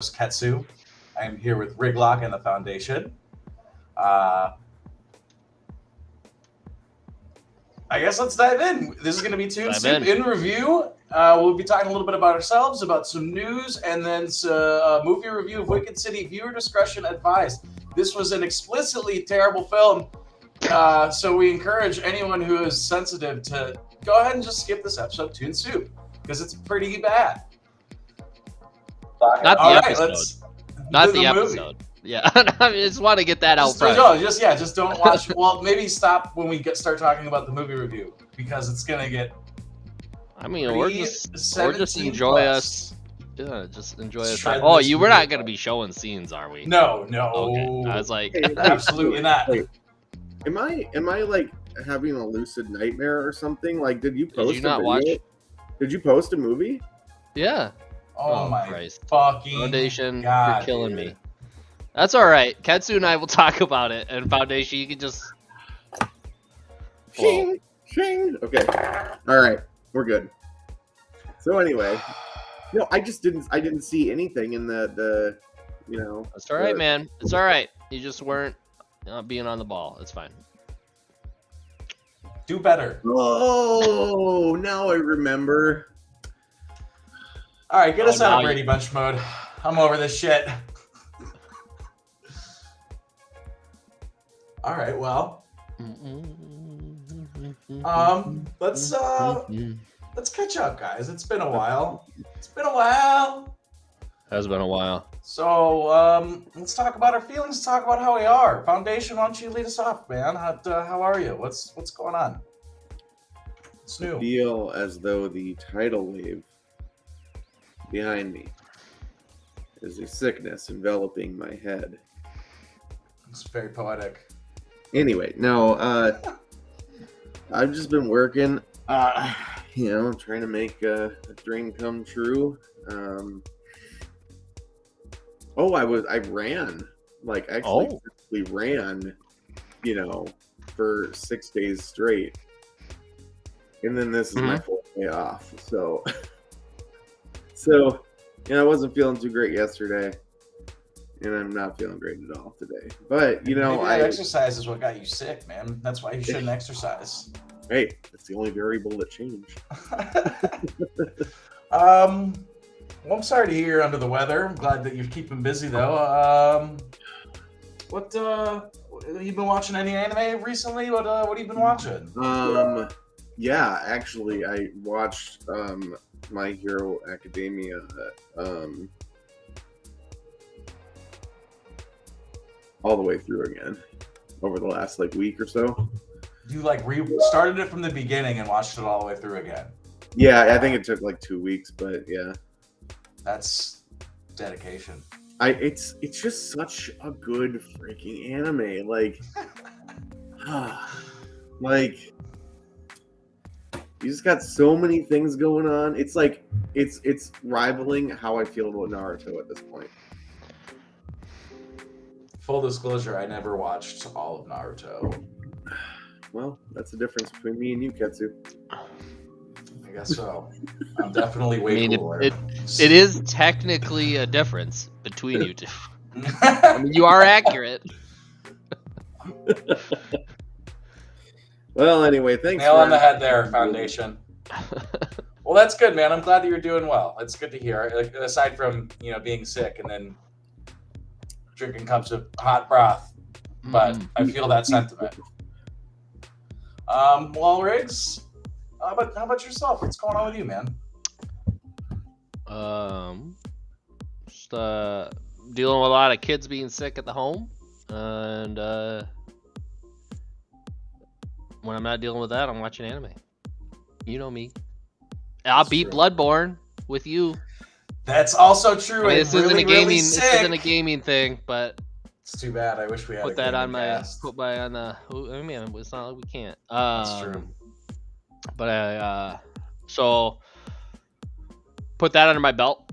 Ketsu. I am here with Riglock and the Foundation. I guess let's dive in. This is going to be Toon Soup in review. We'll be talking a little bit about ourselves, about some news, and then a movie review of Wicked City. Viewer discretion advised. This was an explicitly terrible film, so we encourage anyone who is sensitive to go ahead and just skip this episode of Toon Soup, because it's pretty bad. Not the episode. Not the episode. Yeah, I just want to get that out front. Just don't watch. Well, maybe stop when we start talking about the movie review, because it's gonna get. I mean, or just enjoy plus. Us. Yeah, just enjoy us. Oh, we're not gonna be showing scenes, are we? No. Okay. I was like, absolutely not. Wait, am I like having a lucid nightmare or something? Like, did you post? Did you not watch? Did you post a movie? Yeah. Oh my Christ. Fucking Foundation, God, you're killing me. That's all right. Ketsu and I will talk about it. And Foundation, you can just. Shing. Okay. All right. We're good. So anyway, I didn't see anything in the. That's all right, man. It's all right. You just weren't being on the ball. It's fine. Do better. Oh, now I remember. All right, get us out of Brady Bunch mode. I'm over this shit. All right, well, let's catch up, guys. It's been a while. Has been a while. So let's talk about our feelings. Let's talk about how we are. Foundation, why don't you lead us off, man? How are you? What's going on? What's new? I feel as though the tidal wave behind me is a sickness enveloping my head. It's very poetic. Anyway, no, I've just been working, trying to make a dream come true. I ran, we ran, for 6 days straight. And then this is my 4th day off. So, I wasn't feeling too great yesterday, and I'm not feeling great at all today. But, maybe exercise is what got you sick, man. That's why you shouldn't exercise. Hey, that's the only variable that changed. Well, I'm sorry to hear you're under the weather. I'm glad that you're keeping busy, though. What have you been watching any anime recently? What have you been watching? Yeah, actually, I watched My Hero Academia all the way through again over the last week or so. You started it from the beginning and watched it all the way through again? Yeah, I think it took 2 weeks, but yeah. That's dedication. It's just such a good freaking anime. You just got so many things going on. It's it's rivaling how I feel about Naruto at this point. Full disclosure, I never watched all of Naruto. Well, that's the difference between me and you, Ketsu. I guess so. I'm definitely way cooler. It is technically a difference between you two. I mean, you are accurate. Well, anyway, thanks. Nail on the head there, Foundation. Well, that's good, man. I'm glad that you're doing well. It's good to hear. Aside from being sick and then drinking cups of hot broth, but I feel that sentiment. Well, Riggs, how about yourself? What's going on with you, man? Just dealing with a lot of kids being sick at the home, and when I'm not dealing with that, I'm watching anime. You know me. I'll beat Bloodborne with you. That's also true. I mean, this isn't a gaming. This isn't a gaming thing, but it's too bad. I wish we had put a that on my cast. put my on the. I mean, it's not like we can't. That's true. But I so put that under my belt.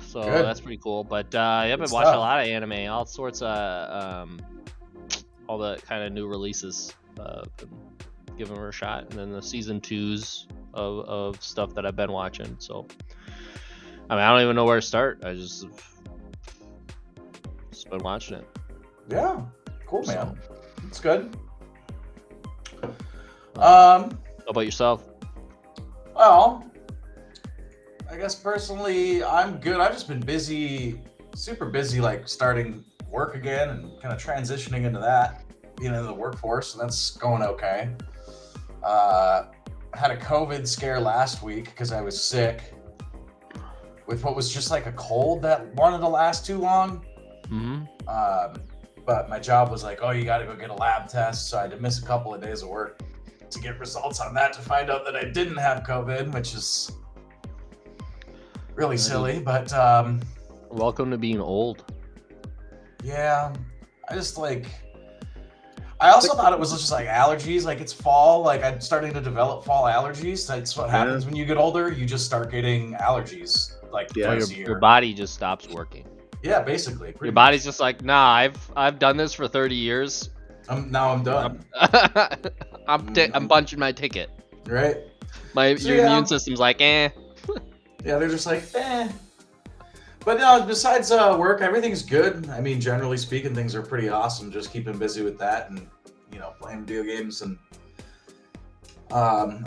So Good. that's pretty cool. But I've been watching a lot of anime, all sorts of all the kind of new releases. Give them a shot, and then the season 2s of stuff that I've been watching. So I mean, I don't even know where to start. I just been watching it. Yeah, cool, man. It's good. How about yourself? Well, I guess personally, I'm good. I've just been busy, super busy, like starting work again and kind of transitioning into that, being in the workforce, and that's going okay. Had a COVID scare last week because I was sick with what was just like a cold that wanted to last too long. But my job was like, oh, you got to go get a lab test. So I had to miss a couple of days of work to get results on that to find out that I didn't have COVID, which is really silly. But welcome to being old. Yeah, I just like. I also thought it was just like allergies. Like it's fall. Like I'm starting to develop fall allergies. That's what happens when you get older. You just start getting allergies. Like twice a year. Your body just stops working. Yeah, basically. Your body's just like, nah. I've done this for 30 years. Now I'm done. I'm punching my ticket. Right. Your immune system's like, eh. Yeah, they're just like, eh. But no, besides work, everything's good. I mean, generally speaking, things are pretty awesome. Just keeping busy with that and, playing video games. And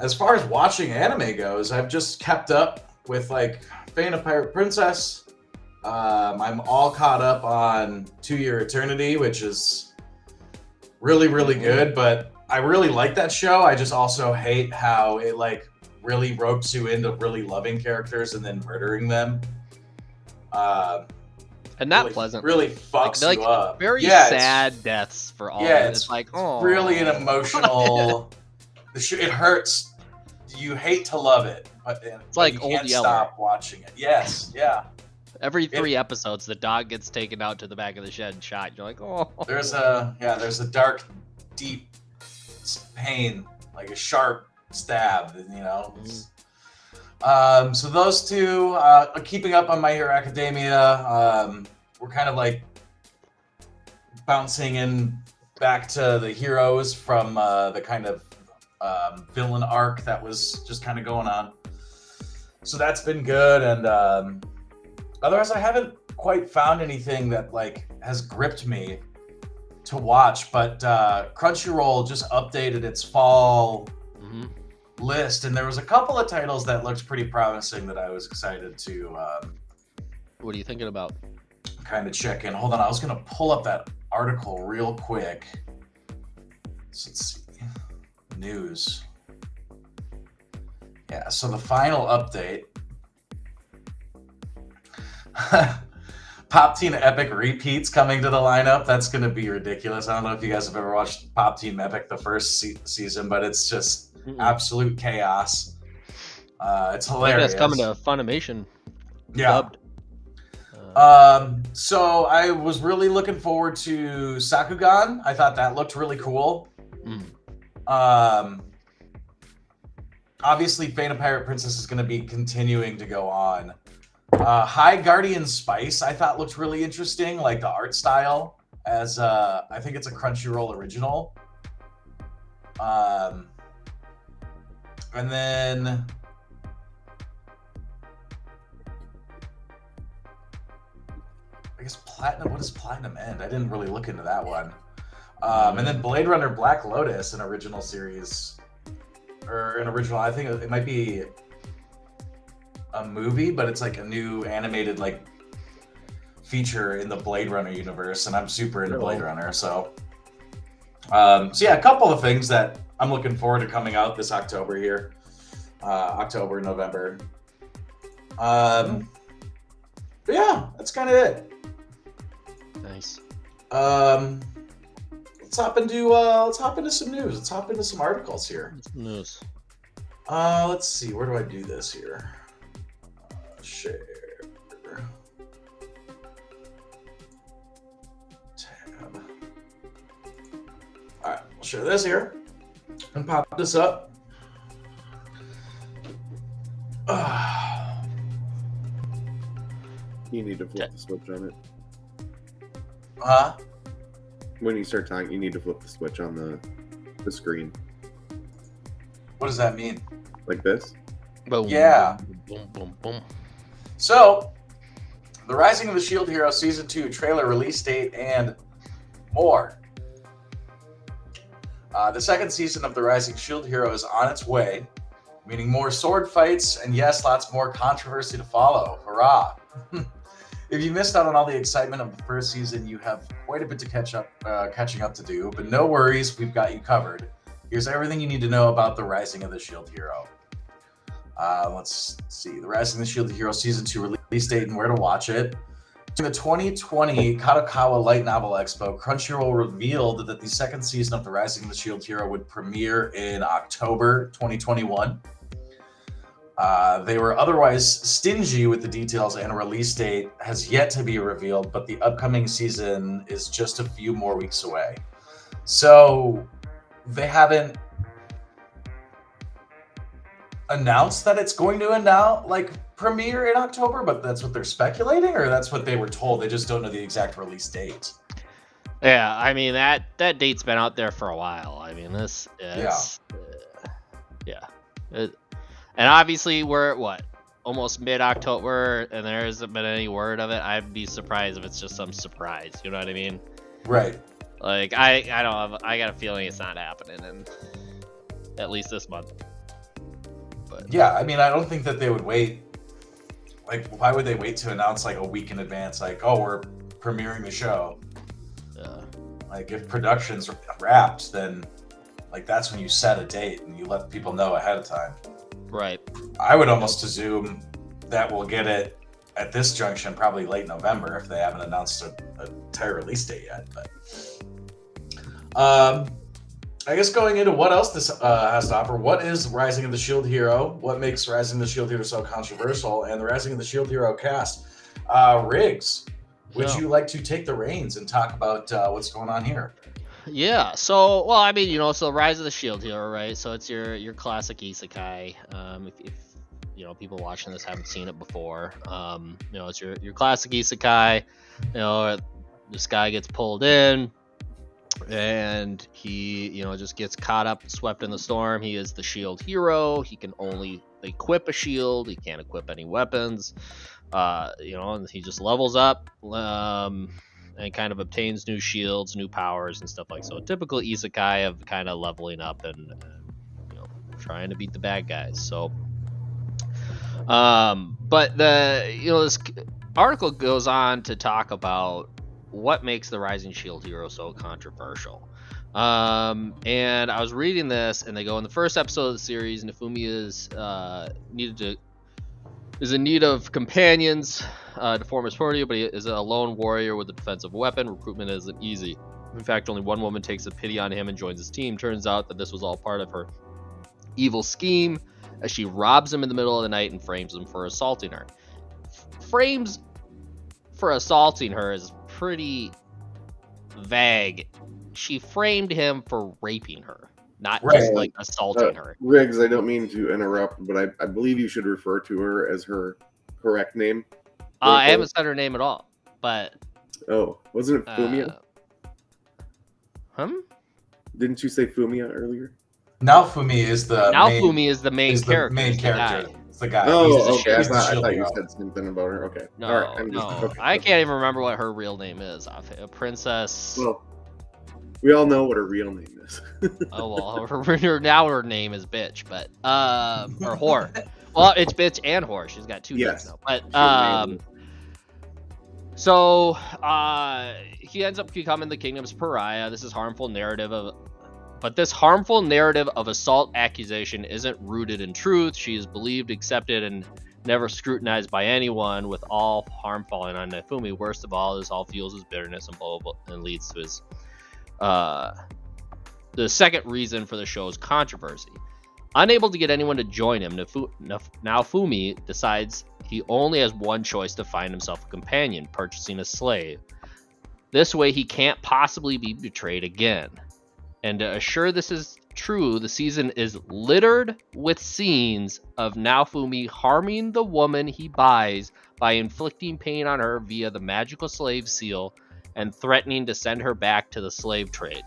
as far as watching anime goes, I've just kept up with, like, Fate of Pirate Princess. I'm all caught up on 2 Year Eternity, which is really, really good. But I really like that show. I just also hate how it, like, really ropes you into really loving characters and then murdering them. And not pleasant. Really fucks you up. Very sad deaths for all. Yeah, it's like, oh, really an emotional. It hurts. You hate to love it, but it's like you Old can't Yeller. stop watching it. Yes, yeah. Every 3 episodes, the dog gets taken out to the back of the shed and shot. You're like, oh. There's a dark, deep pain, like a sharp stab. So those two, keeping up on My Hero Academia. We're kind of like bouncing in back to the heroes from the kind of villain arc that was just kind of going on. So that's been good, and otherwise I haven't quite found anything that like has gripped me to watch. But Crunchyroll just updated its fall list, and there was a couple of titles that looked pretty promising that I was excited to what are you thinking about? Kind of check in. Hold on, I was gonna pull up that article real quick. So let's see. News. Yeah, so the final update. Pop Team Epic repeats coming to the lineup. That's gonna be ridiculous. I don't know if you guys have ever watched Pop Team Epic the first season, but it's just absolute chaos. It's hilarious. That's coming to Funimation. Yeah. So I was really looking forward to Sakugan. I thought that looked really cool. Obviously, Fate of Pirate Princess is going to be continuing to go on. High Guardian Spice I thought looked really interesting, like the art style, as I think it's a Crunchyroll original. And then I guess Platinum. What does Platinum End? I didn't really look into that one. And then Blade Runner Black Lotus, an original series, or an original. I think it might be a movie, but it's like a new animated like feature in the Blade Runner universe, and I'm super into Blade Runner. So yeah, a couple of things that I'm looking forward to coming out this October here, October, November. But yeah, that's kind of it. Nice. Let's hop into some news. Let's hop into some articles here. News. Let's see. Where do I do this here? Share. Tab. All right, we'll share this here and pop this up. You need to flip the switch on it. Huh? When you start talking, you need to flip the switch on the screen. What does that mean? Like this? Boom, Yeah. Boom, boom, boom. So, The Rising of the Shield Hero Season 2 trailer, release date, and more. The second season of The Rising Shield Hero is on its way, meaning more sword fights, and yes, lots more controversy to follow. Hurrah! If you missed out on all the excitement of the first season, you have quite a bit to catching up to do, but no worries, we've got you covered. Here's everything you need to know about The Rising of the Shield Hero. Let's see. The Rising of the Shield Hero Season 2 release date and where to watch it. During the 2020 Kadokawa Light Novel Expo, Crunchyroll revealed that the second season of The Rising of the Shield Hero would premiere in October 2021. They were otherwise stingy with the details, and a release date has yet to be revealed, but the upcoming season is just a few more weeks away. So they haven't announced that it's going to premiere in October, but that's what they're speculating, or that's what they were told. They just don't know the exact release date. Yeah, I mean that date's been out there for a while. I mean and obviously we're at almost mid-October, and there hasn't been any word of it. I'd be surprised if it's just some surprise. You know what I mean? Right. Like I got a feeling it's not happening in at least this month. But yeah, I mean, I don't think that they would wait. Like, why would they wait to announce like a week in advance? Like, oh, we're premiering the show. Yeah. Like, if production's wrapped, then like that's when you set a date and you let people know ahead of time. Right. I would almost assume that we'll get it at this junction probably late November if they haven't announced a entire release date yet. But I guess going into what else this has to offer, what is Rising of the Shield Hero? What makes Rising of the Shield Hero so controversial? And the Rising of the Shield Hero cast. Riggs, would you like to take the reins and talk about what's going on here? Yeah, so, well, I mean, so Rise of the Shield Hero, right? So it's your classic isekai. If people watching this haven't seen it before, it's your classic isekai. This guy gets pulled in, and he, just gets caught up, swept in the storm. He is the shield hero. He can only equip a shield. He can't equip any weapons. And he just levels up, and kind of obtains new shields, new powers, and stuff like so. Typical isekai of kind of leveling up and trying to beat the bad guys. So, but this article goes on to talk about what makes the Rising Shield Hero so controversial. And I was reading this, and they go, in the first episode of the series, Nafumi is in need of companions to form his party, but he is a lone warrior with a defensive weapon. Recruitment isn't easy. In fact, only one woman takes a pity on him and joins his team. Turns out that this was all part of her evil scheme, as she robs him in the middle of the night and frames him for assaulting her. Frames for assaulting her is pretty vague. She framed him for raping her, not just assaulting her. Riggs, I don't mean to interrupt, but I believe you should refer to her as her correct name. I haven't said her name at all, but... Oh, wasn't it Fumia? Didn't you say Fumia earlier? Naofumi is the main character. It's the guy. Oh, okay. I thought you said something about her. Okay. No, all right. Okay. I can't even remember what her real name is. A princess... Well, we all know what her real name is. Oh, well, now her name is Bitch, but... or Whore. Well, it's Bitch and Whore. She's got two names now. But, so, he ends up becoming the kingdom's pariah. This harmful narrative of assault accusation isn't rooted in truth. She is believed, accepted, and never scrutinized by anyone, with all harm falling on Nafumi. Worst of all, this all fuels his bitterness and leads to his the second reason for the show's controversy. Unable to get anyone to join him, Naofumi decides he only has one choice to find himself a companion, purchasing a slave. This way he can't possibly be betrayed again. And to assure this is true, the season is littered with scenes of Naofumi harming the woman he buys by inflicting pain on her via the magical slave seal and threatening to send her back to the slave trade.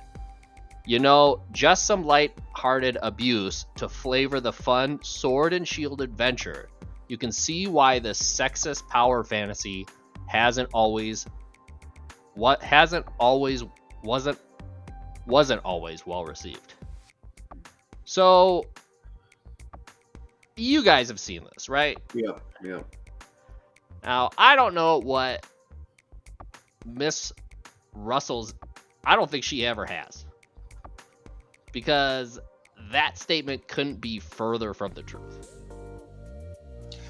Just some light-hearted abuse to flavor the fun sword and shield adventure you can see why the sexist power fantasy wasn't always well received. So you guys have seen this, right? Yeah. Now, I don't know what Miss Russell's... I don't think she ever has. Because that statement couldn't be further from the truth.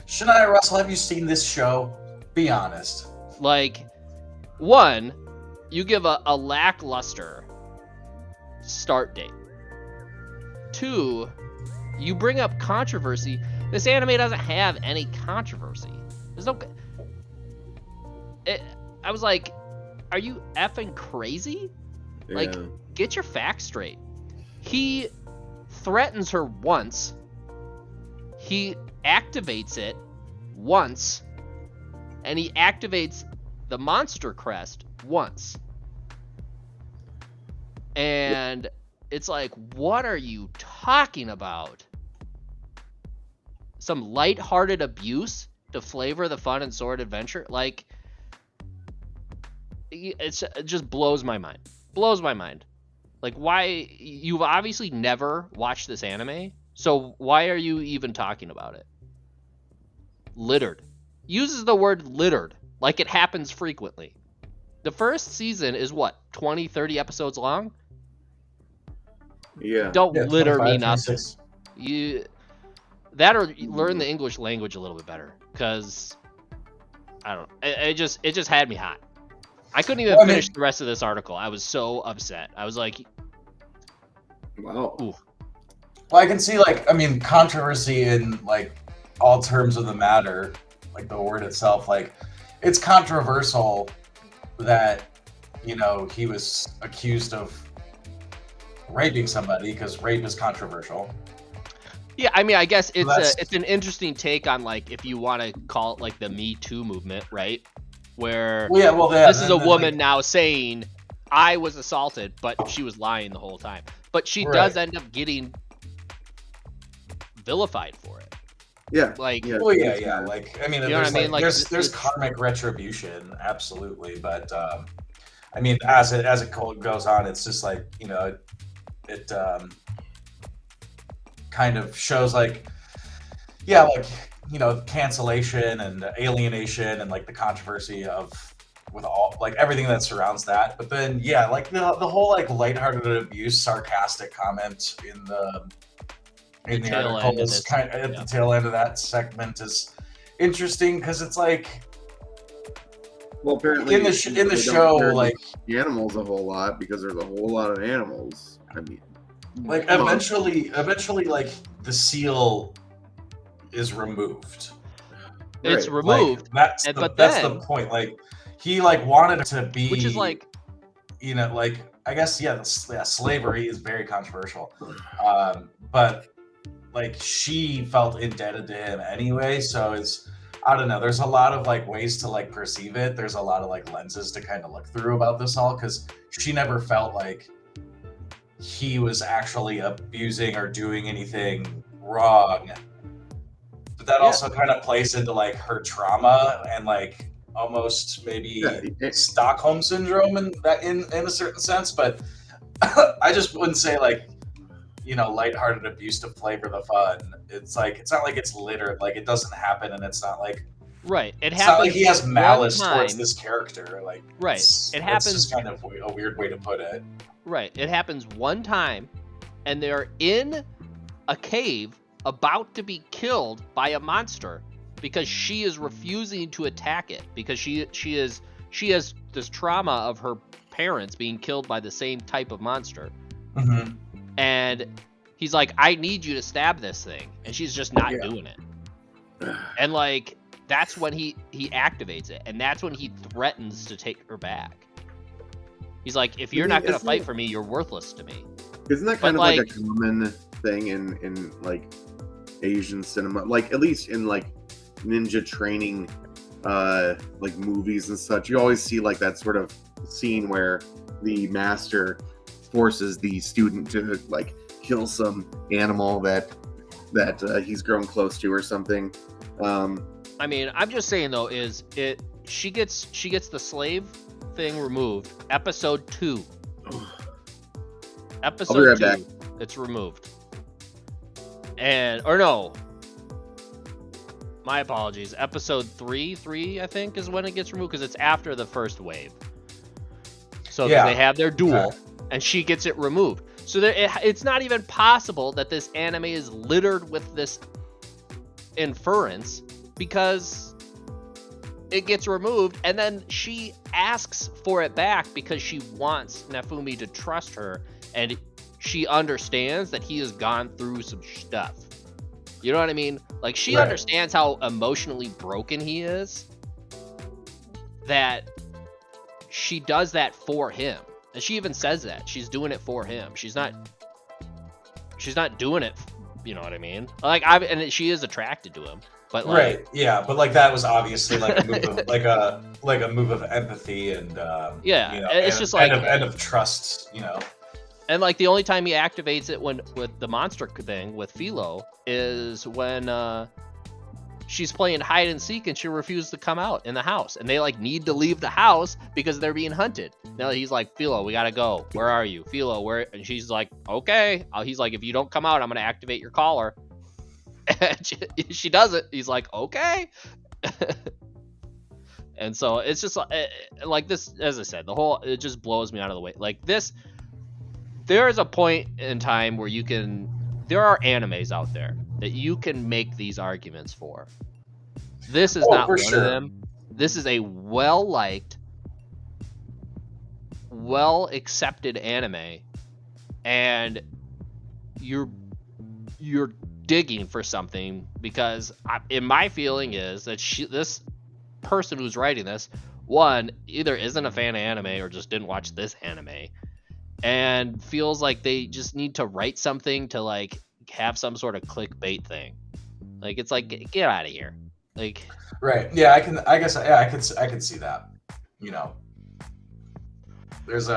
Shania Russell, have you seen this show? Be honest. Like, one, you give a lackluster start date. Two, you bring up controversy. This anime doesn't have any controversy. There's no... I was like, are you effing crazy? Yeah. Like, get your facts straight. He threatens her once. He activates it once. And he activates the monster crest once. And it's like, what are you talking about? Some lighthearted abuse to flavor the fun and sword adventure? Like, it just blows my mind. Blows my mind. Like, why? You've obviously never watched this anime, so why are you even talking about it? Littered. Uses the word littered like it happens frequently. The first season is what, 20, 30 episodes long? Yeah. Don't litter me 25, nothing. 26. You that or learn the English language a little bit better, because I don't know. It just had me hot. I couldn't even finish the rest of this article. I was so upset. I was like, wow. Ooh. Well, I can see, like, I mean, controversy in, like, all terms of the matter, like the word itself, like, it's controversial that, you know, he was accused of raping somebody, because rape is controversial. Yeah, I mean, I guess it's an interesting take on, like, if you want to call it, like, the Me Too movement, right? Where this is a woman now saying, I was assaulted, but she was lying the whole time. But she does end up getting vilified for it. Yeah. Like, well, yeah. Like, I mean, you know what I mean? Like, there's karmic retribution, absolutely. But I mean, as it goes on, it's just like, you know, it kind of shows, like, yeah, like, you know, cancellation and alienation and, like, the controversy with all, like, everything that surrounds that. But then, yeah, like, the whole, like, lighthearted abuse, sarcastic comment in the article is kind of at the tail end of that segment is interesting, because it's like, well, apparently in the show, like, the animals a whole lot, because there's a whole lot of animals. I mean, like, eventually, like, the seal is removed. It's removed. Like, that's the point. Like, he, like, wanted it to be, which is like, you know, like, I guess, slavery is very controversial. But, like, she felt indebted to him anyway, so it's, I don't know, there's a lot of, like, ways to, like, perceive it. There's a lot of, like, lenses to kind of look through about this all, because she never felt like he was actually abusing or doing anything wrong. But that also kind of plays into, like, her trauma and, like, almost maybe Stockholm syndrome in a certain sense. But I just wouldn't say, like, you know, lighthearted abuse to flavor the fun. It's like, it's not like it's littered. Like, it doesn't happen, and it's not like, right. It happens. It's not like he has malice towards this character. Like, right. It happens. It's just kind of a weird way to put it. Right. It happens one time, and they're in a cave about to be killed by a monster because she is refusing to attack it, because she has this trauma of her parents being killed by the same type of monster. Mm-hmm. And he's like, I need you to stab this thing, and she's just not doing it. And, like, that's when he activates it, and that's when he threatens to take her back. He's like, if you're not gonna fight for me, you're worthless to me. Isn't that kind of like a common thing in like Asian cinema, like at least in like ninja training like movies and such? You always see like that sort of scene where the master forces the student to like kill some animal that he's grown close to or something. I mean, I'm just saying though, she gets the slave thing removed. Episode 2. Episode right 2. back. It's removed. Or no. My apologies. Episode 3 I think is when it gets removed, because it's after the first wave. So they have their duel, and she gets it removed. So it's not even possible that this anime is littered with this inference, because it gets removed, and then she asks for it back because she wants Nafumi to trust her, and she understands that he has gone through some stuff. You know what I mean? Like, she understands how emotionally broken he is, that she does that for him. And she even says that she's doing it for him. She's not doing it, you know what I mean? Like, and she is attracted to him, but like, but like that was obviously like a move of like a move of empathy and you know, it's just like and of trust, you know. And like the only time he activates it with the monster thing with Philo is when she's playing hide and seek and she refused to come out in the house, and they like need to leave the house because they're being hunted. Now he's like, Philo, we gotta go. Where are you, Philo? Where? And she's like, okay. He's like, if you don't come out, I'm gonna activate your collar. And she does it. He's like, okay. And so it's just like this. As I said, it just blows me out of the way. Like this. There is a point in time where there are animes out there that you can make these arguments for. This is not one of them. This is a well-liked, well-accepted anime, and you're digging for something, because in my feeling is that this person who's writing this, one, either isn't a fan of anime or just didn't watch this anime, and feels like they just need to write something to like have some sort of clickbait thing. Like, it's like, get out of here. Like, right. Yeah, I could see that. You know, there's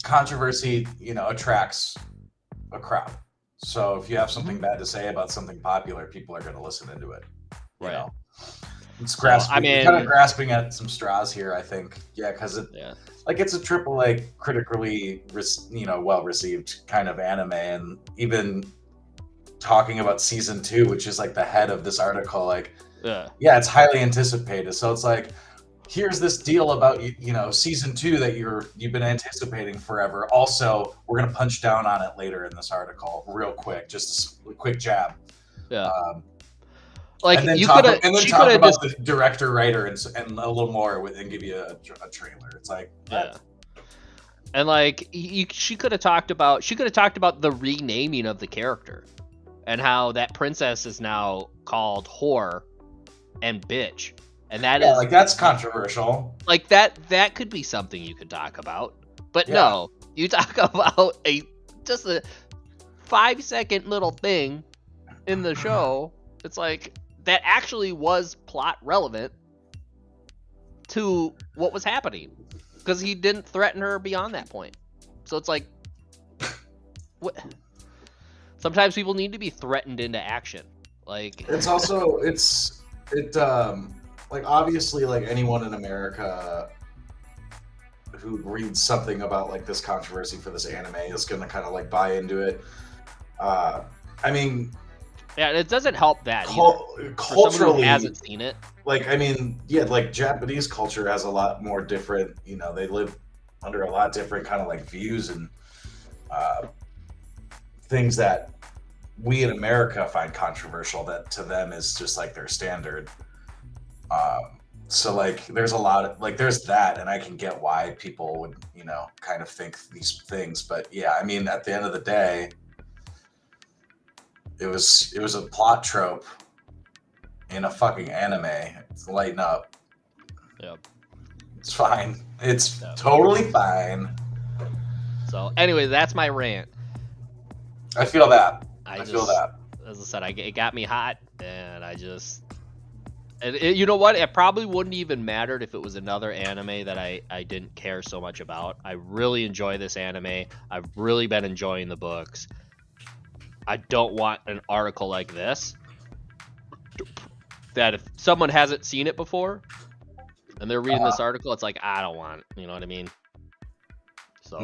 controversy, you know, attracts a crowd. So if you have something bad to say about something popular, people are going to listen into it. You know? It's grasping. Kind of grasping at some straws here, I think. Yeah, because it's a AAA, critically, well received kind of anime, and even talking about season 2, which is like the head of this article, like, it's highly anticipated. So it's like, here's this deal about season 2 that you've been anticipating forever. Also, we're gonna punch down on it later in this article, real quick, just a quick jab. Yeah. Like, and then talk about the director, writer, and a little more and give you a trailer. It's like, and like she could have talked about the renaming of the character, and how that princess is now called whore and bitch, and that is like, that's controversial. Like that could be something you could talk about, but no, you talk about just a 5-second little thing in the show. It's like, that actually was plot relevant to what was happening, because he didn't threaten her beyond that point. So it's like, what? Sometimes people need to be threatened into action. Like, it's also like, obviously, like, anyone in America who reads something about like this controversy for this anime is gonna kind of like buy into it. I mean. Yeah, it doesn't help that culturally, who hasn't seen it. Like, I mean, like, Japanese culture has a lot more different, they live under a lot different kind of like views and things that we in America find controversial, that to them is just like their standard. So like, there's a lot of like, there's that, and I can get why people would, kind of think these things. But yeah, I mean, at the end of the day, it was a plot trope in a fucking anime. It's lighten up. Yep. It's fine. It's totally fine. So anyway, that's my rant. I feel that. I feel that. As I said, it got me hot, and you know what? It probably wouldn't even mattered if it was another anime that I didn't care so much about. I really enjoy this anime. I've really been enjoying the books. I don't want an article like this that if someone hasn't seen it before and they're reading this article, it's like, I don't want it. You know what I mean? So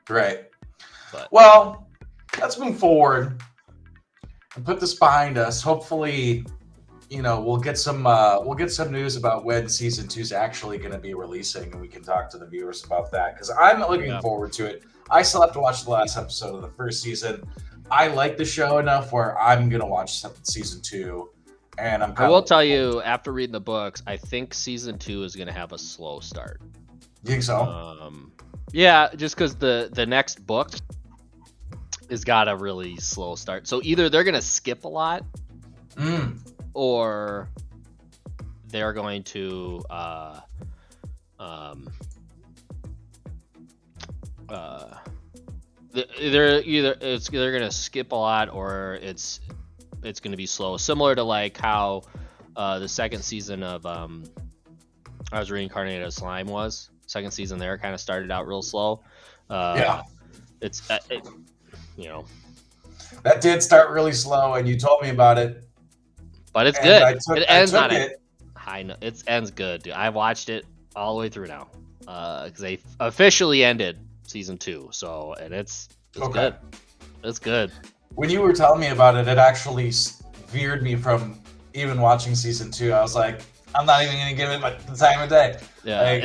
Right. But Well, let's move forward and put this behind us. Hopefully, we'll get some news about when season 2 is actually going to be releasing, and we can talk to the viewers about that, because I'm looking forward to it. I still have to watch the last episode of the first season. I like the show enough where I'm going to watch season 2, and I will tell you, after reading the books, I think season 2 is going to have a slow start. You think so? Yeah, just because the next book has got a really slow start. So either they're going to skip a lot, or they're going to they're going to skip a lot, or it's going to be slow, similar to like how the second season of I Was Reincarnated as Slime was. Second season there kind of started out real slow. It's that did start really slow, and you told me about it. But it's good. It ends on it. It ends good, dude. I watched it all the way through now, because they officially ended season 2. So, and it's good. It's good. When you were telling me about it, it actually veered me from even watching season 2. I was like, I'm not even gonna give it the time of day. Yeah, like,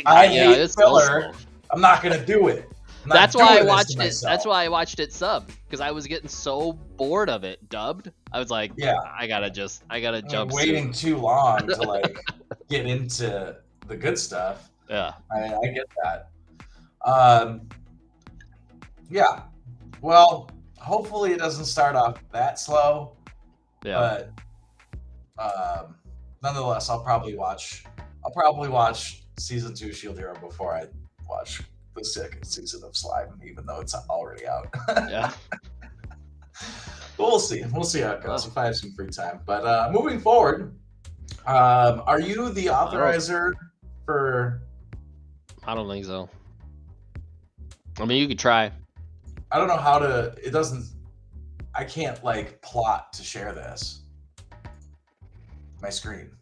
I hate filler. I'm not gonna do it. That's why I watched it. That's why I watched it subbed, because I was getting so bored of it dubbed. I was like, I gotta jump. Waiting too long to like get into the good stuff. Yeah, I get that. Yeah. Well, hopefully it doesn't start off that slow. Yeah. But nonetheless, I'll probably watch season 2 Shield Hero before I watch the second season of Slime, even though it's already out. Yeah. But we'll see how it goes if I have some free time. But moving forward, are you the authorizer for? I don't think so. I mean, you could try. I don't know how to. It doesn't. I can't like plot to share this. My screen.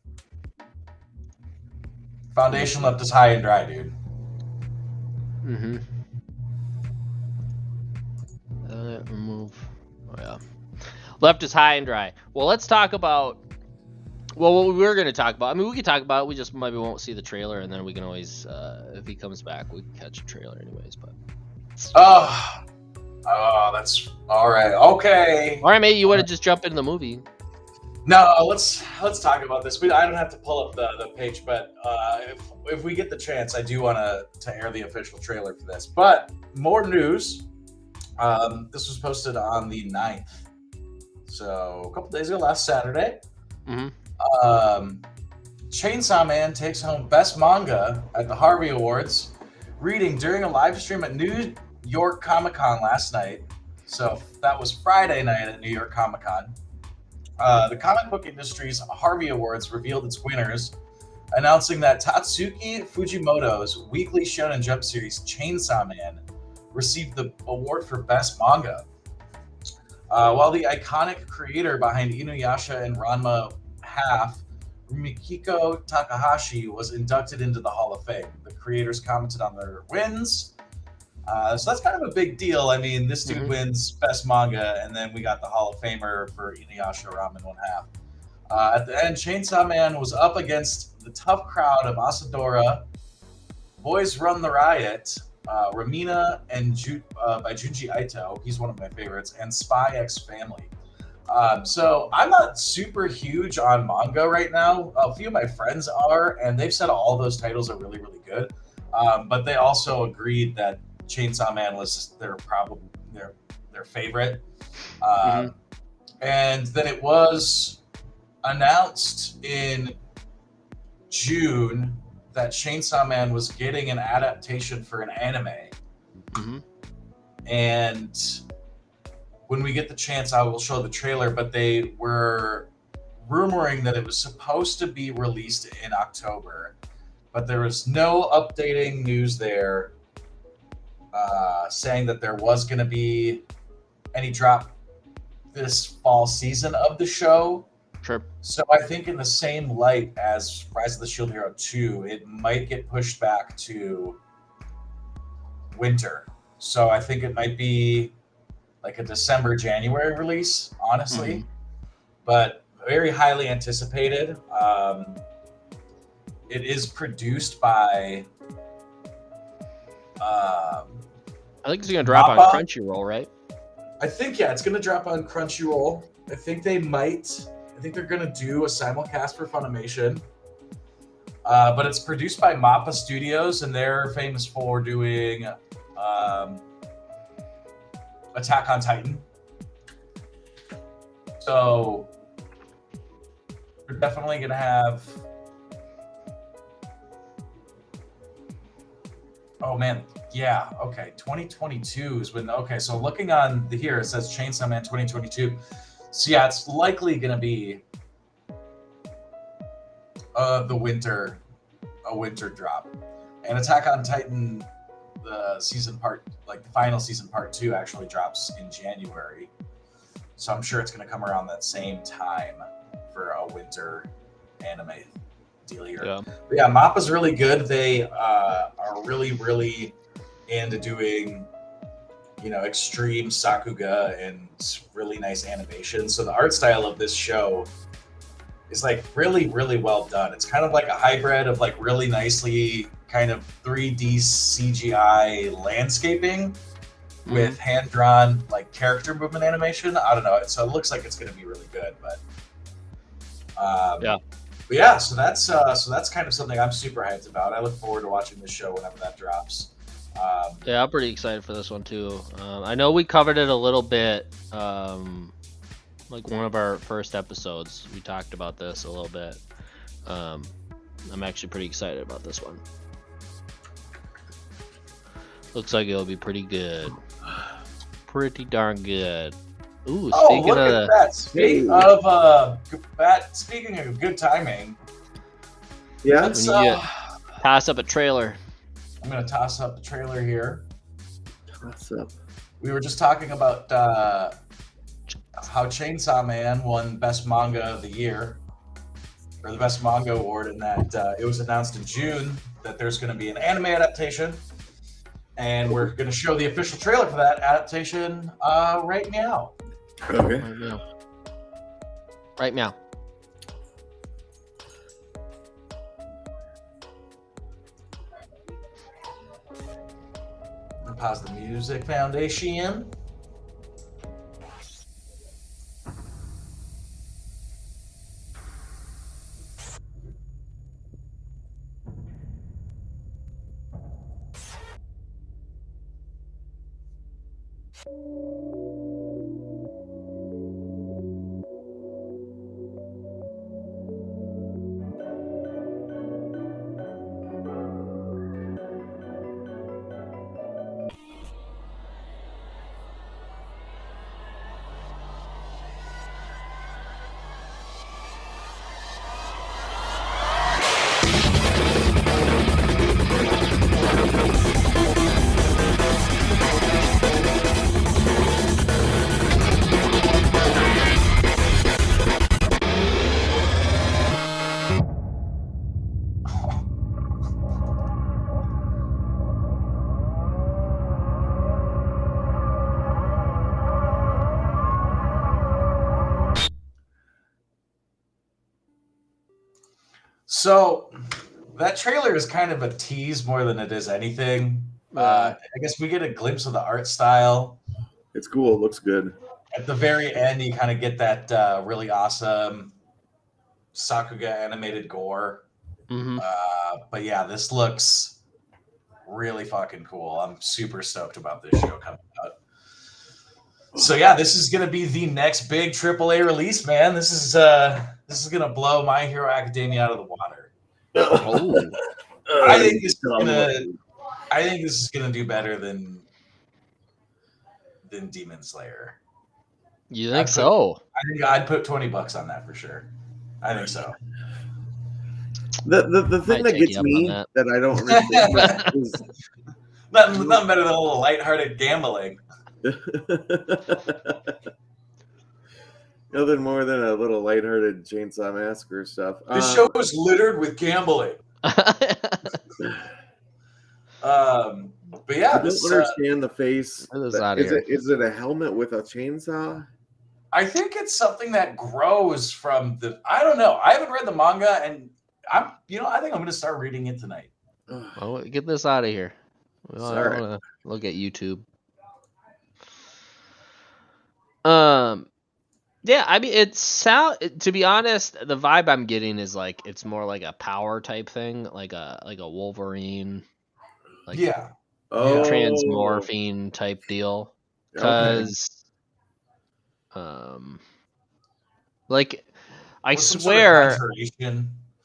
Foundation left is high and dry, dude. Mm-hmm. Remove. Oh yeah. Left is high and dry. Well, let's talk about. Well, what we were going to talk about. I mean, we could talk about it. We just maybe won't see the trailer, and then we can always, if he comes back, we can catch a trailer anyways. But. Oh, that's all right. Okay. All right, maybe you want to just jump into the movie. No, let's talk about this. I don't have to pull up the page, but if we get the chance, I do want to air the official trailer for this. But more news. This was posted on the 9th, so a couple days ago, last Saturday. Mm-hmm. Chainsaw Man takes home Best Manga at the Harvey Awards, reading during a live stream at New York Comic Con last night. So that was Friday night at New York Comic Con. The comic book industry's Harvey Awards revealed its winners, announcing that Tatsuki Fujimoto's weekly Shonen Jump series Chainsaw Man received the award for Best Manga. While the iconic creator behind Inuyasha and Ranma half, Mikiko Takahashi, was inducted into the Hall of Fame. The creators commented on their wins. So that's kind of a big deal. I mean, this dude wins Best Manga, and then we got the Hall of Famer for Inuyasha, Ramen 1/2. At the end, Chainsaw Man was up against the tough crowd of Asadora, Boys Run the Riot, Ramina, and by Junji Ito. He's one of my favorites, and Spy X Family. So I'm not super huge on manga right now. A few of my friends are, and they've said all those titles are really, really good. But they also agreed that Chainsaw Man was their favorite. And then it was announced in June that Chainsaw Man was getting an adaptation for an anime. And when we get the chance, I will show the trailer, but they were rumoring that it was supposed to be released in October, but there was no updating news there saying that there was going to be any drop this fall season of the show. Sure. So I think in the same light as Rise of the Shield Hero 2, it might get pushed back to winter. So I think it might be like a December, January release, honestly. But very highly anticipated. It is produced by I think it's gonna drop on Mappa. Crunchyroll, right? I think it's gonna drop on Crunchyroll. I think they're gonna do a simulcast for Funimation. But it's produced by Mappa Studios, and they're famous for doing Attack on Titan. So we're definitely gonna have. Oh man, yeah. Okay, 2022 is when. Okay, so looking on here, it says Chainsaw Man 2022. So yeah, it's likely gonna be a winter drop, and Attack on Titan, the final season part 2 actually drops in January. So I'm sure it's gonna come around that same time for a winter anime deal here. Yeah. But yeah, Mappa's really good. They are really, really into doing, extreme sakuga and really nice animation. So the art style of this show is like really, really well done. It's kind of like a hybrid of like really nicely kind of 3D CGI landscaping with hand-drawn like character movement animation. I don't know. So it looks like it's going to be really good, but yeah. But yeah, so that's kind of something I'm super hyped about. I look forward to watching this show whenever that drops. Yeah, I'm pretty excited for this one too. I know we covered it a little bit, like one of our first episodes. We talked about this a little bit. I'm actually pretty excited about this one. Looks like it'll be pretty good. Pretty darn good. Ooh, speaking look of at that. Speaking of good timing. Yeah. Let's, toss up a trailer. I'm going to toss up the trailer here. What's up? We were just talking about how Chainsaw Man won Best Manga of the Year, or the Best Manga Award, and that it was announced in June that there's going to be an anime adaptation, and we're going to show the official trailer for that adaptation right now. Okay. Right now. Pause the music foundation. So that trailer is kind of a tease more than it is anything. I guess we get a glimpse of the art style. It's cool. It looks good. At the very end, you kind of get that really awesome Sakuga animated gore. But yeah, this looks really fucking cool. I'm super stoked about this show coming out. So yeah, this is gonna be the next big AAA release, man. This is gonna blow My Hero Academia out of the water. I think this is gonna do better than Demon Slayer. You think so? I think I'd put $20 on that for sure. I think so. The thing that gets me that I don't understand is nothing better than a little lighthearted gambling. Nothing more than a little lighthearted Chainsaw Massacre stuff. This show is littered with gambling. But yeah, I don't understand the face. Is it a helmet with a chainsaw? I think it's something that grows from the. I don't know. I haven't read the manga, and I think I'm going to start reading it tonight. Well, get this out of here. I want to look at YouTube. Yeah, I mean, to be honest, the vibe I'm getting is like it's more like a power type thing, like a Wolverine, transmorphine type deal. Because, like, I swear,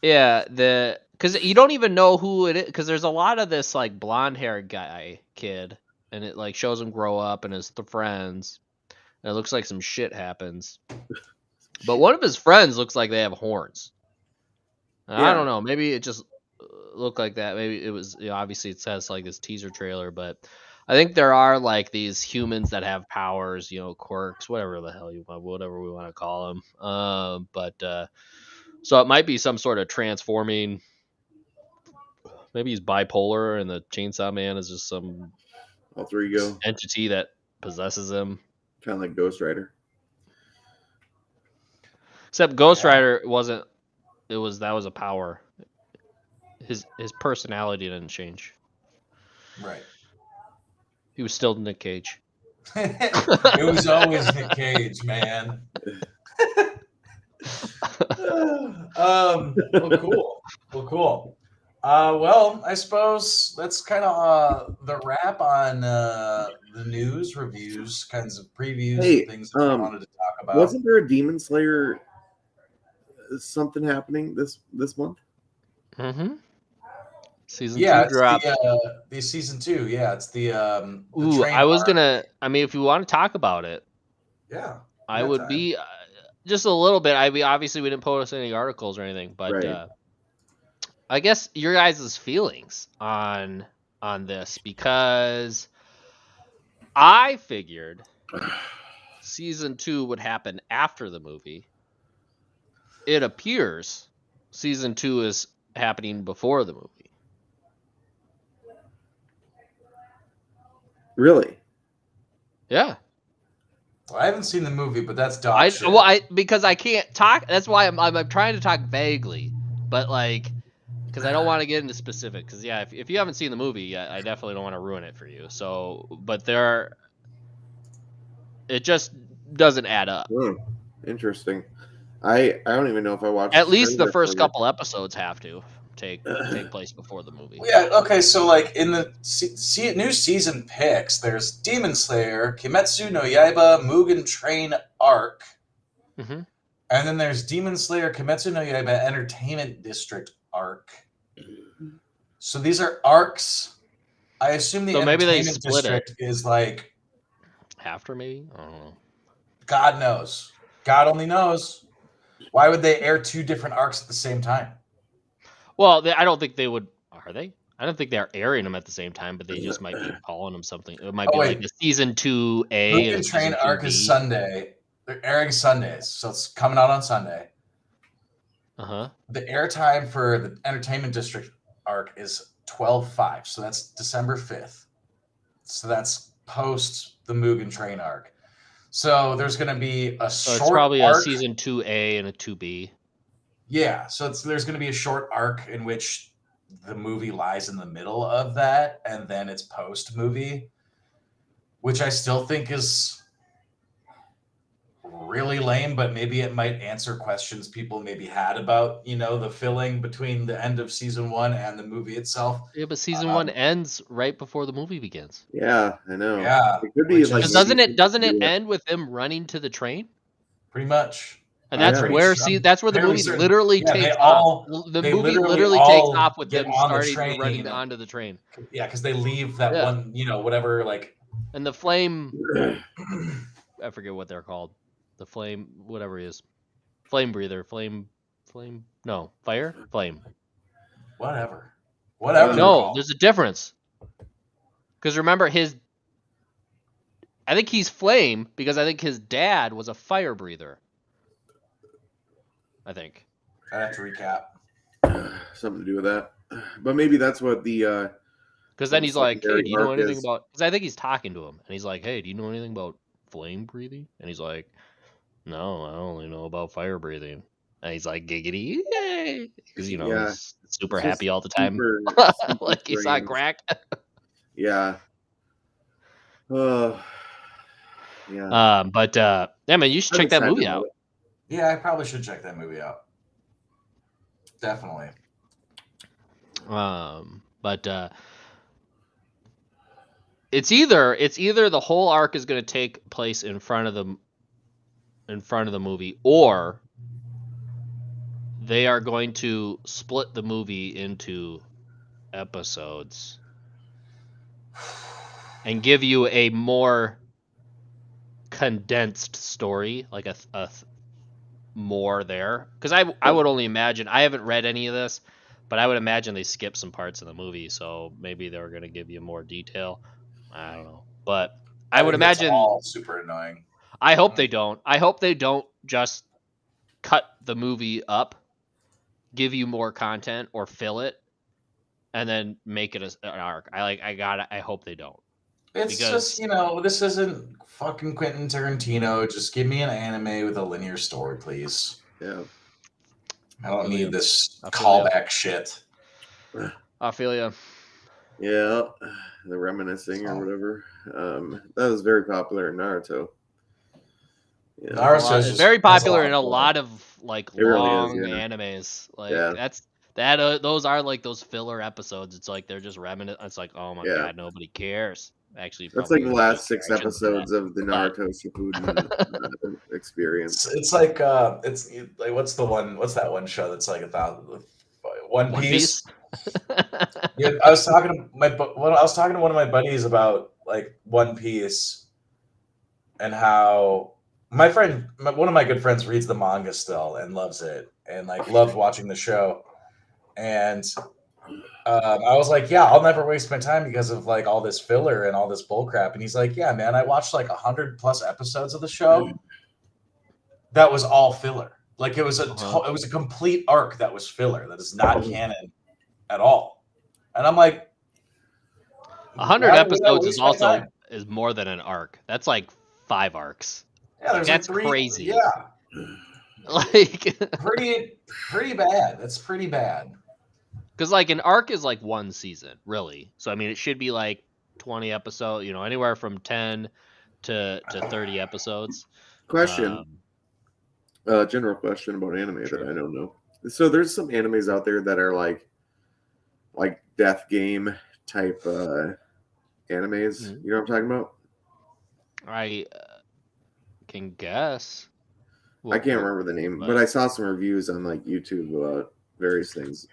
because you don't even know who it is. Because there's a lot of this like blonde haired kid, and it like shows him grow up and his friends. And it looks like some shit happens. But one of his friends looks like they have horns. I don't know. Maybe it just looked like that. Maybe it was, obviously it says like this teaser trailer, but I think there are like these humans that have powers, quirks, whatever the hell whatever we want to call them. So it might be some sort of transforming. Maybe he's bipolar and the Chainsaw Man is just some alter ego entity that possesses him. Kind of like Ghost Rider. Except Ghost Rider wasn't. That was a power. His personality didn't change. Right. He was still Nick Cage. It was always Nick Cage, man. Well, cool. Well, I suppose that's kind of the wrap on the news, reviews, kinds of previews, and things that we wanted to talk about. Wasn't there a Demon Slayer something happening this month? Mm-hmm. Season 2 dropped. The season 2, yeah. It's the Ooh, I was gonna. I mean, if you want to talk about it, yeah, I would be just a little bit. Obviously we didn't post any articles or anything, but I guess your guys' feelings on this, because I figured season 2 would happen after the movie. It appears season 2 is happening before the movie. Really? Yeah. Well, I haven't seen the movie, but that's dog shit. Because I can't talk. That's why I'm trying to talk vaguely, but like, because I don't want to get into specific. Because if you haven't seen the movie, I definitely don't want to ruin it for you. So, but it just doesn't add up. Interesting. I don't even know if I watched. At least the first couple episodes have to take place before the movie. Yeah. Okay. So like in the new season picks, there's Demon Slayer, Kimetsu no Yaiba, Mugen Train arc, and then there's Demon Slayer, Kimetsu no Yaiba Entertainment District arc. So these are arcs. I assume the Entertainment District is like after, maybe. I don't know. God knows. God only knows. Why would they air 2 different arcs at the same time? Well, I don't think they would. Are they? I don't think they're airing them at the same time, but they just might be calling them something. It might be like the season 2A. Mugen Train arc is Sunday. They're airing Sundays, so it's coming out on Sunday. The airtime for the Entertainment District arc is 12/5, so that's December 5th. So that's post the Mugen Train arc. So there's going to be a short. It's probably arc. A season 2A and a 2B. Yeah, so there's going to be a short arc in which the movie lies in the middle of that, and then it's post-movie, which I still think is really lame, but maybe it might answer questions people maybe had about, the filling between the end of season 1 and the movie itself. Yeah, but season 1 ends right before the movie begins. Yeah, I know. Yeah. It could be like doesn't it end with them running to the train? Pretty much. And that's where the movie literally takes off. The movie literally takes off with them starting running onto the train. Yeah, because they leave that one, whatever, like. And the flame, I forget what they're called. The flame, whatever it is, flame breather, fire, flame. Whatever. No, there's a difference. Because remember I think he's flame because I think his dad was a fire breather. I think. I'd have to recap. Something to do with that. But maybe that's what the Because then he's like, hey, do you know anything is. about... Because I think he's talking to him. And he's like, hey, do you know anything about flame breathing? And he's like, no, I only know about fire breathing. And he's like, giggity, yay! Because, you know, he's super happy all the time. Super like he's on crack. Yeah. Yeah. Yeah, man, you should check that movie out. Yeah, I probably should check that movie out. Definitely. It's either the whole arc is going to take place in front of the movie, or they are going to split the movie into episodes and give you a more condensed story, like a more there. Because I would only imagine, I haven't read any of this, but I would imagine they skipped some parts of the movie, so maybe they were going to give you more detail. I don't know, but I would imagine all super annoying. I hope they don't. I hope they don't just cut the movie up, give you more content, or fill it, and then make it an arc. I hope they don't. It's just, this isn't fucking Quentin Tarantino. Just give me an anime with a linear story, please. Yeah. I don't need this callback shit. I feel ya. Yeah, the reminiscing or whatever. That was very popular in Naruto. Yeah. Naruto is very popular in a lot of like long animes. Like those are like those filler episodes. It's like they're just reminiscing. It's like, oh my god, nobody cares. Actually, that's like the last 6 episodes of the Naruto Shippuden experience. It's like what's that one show that's like about One Piece? Yeah, I was talking to one of my buddies about like One Piece and how one of my good friends reads the manga still and loves it and like loved watching the show. And I was like, yeah, I'll never waste my time because of like all this filler and all this bullcrap. And he's like, yeah, man, I watched like 100+ episodes of the show. That was all filler. Like it was a complete arc that was filler. That is not canon at all. And I'm like, 100 episodes is more than an arc. That's like 5 arcs. Yeah, there's that's like 3, crazy. Yeah, like pretty bad. That's pretty bad. Because like an arc is like 1 season, really. So I mean, it should be like 20 episodes. Anywhere from 10 to 30 episodes. Question. General question about anime that I don't know. So there's some animes out there that are like death game type animes. Mm-hmm. You know what I'm talking about? I can guess. I can't remember the name, but I saw some reviews on like YouTube about various things.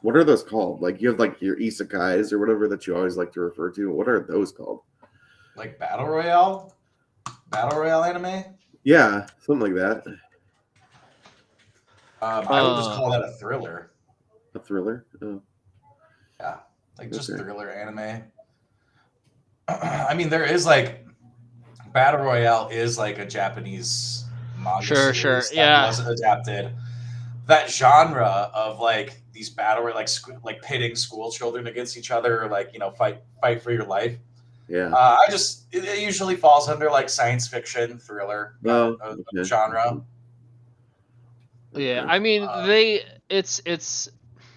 What are those called? Like you have like your isekais or whatever that you always like to refer to. What are those called? Like battle royale anime? Yeah, something like that. I would just call that a thriller. A thriller? Oh. Yeah, like just thriller anime. I mean, there is like battle royale is like a Japanese manga series that wasn't adapted. That genre of like these battle like pitting school children against each other, or like fight for your life. Yeah. It usually falls under like science fiction thriller genre. Yeah, I mean it's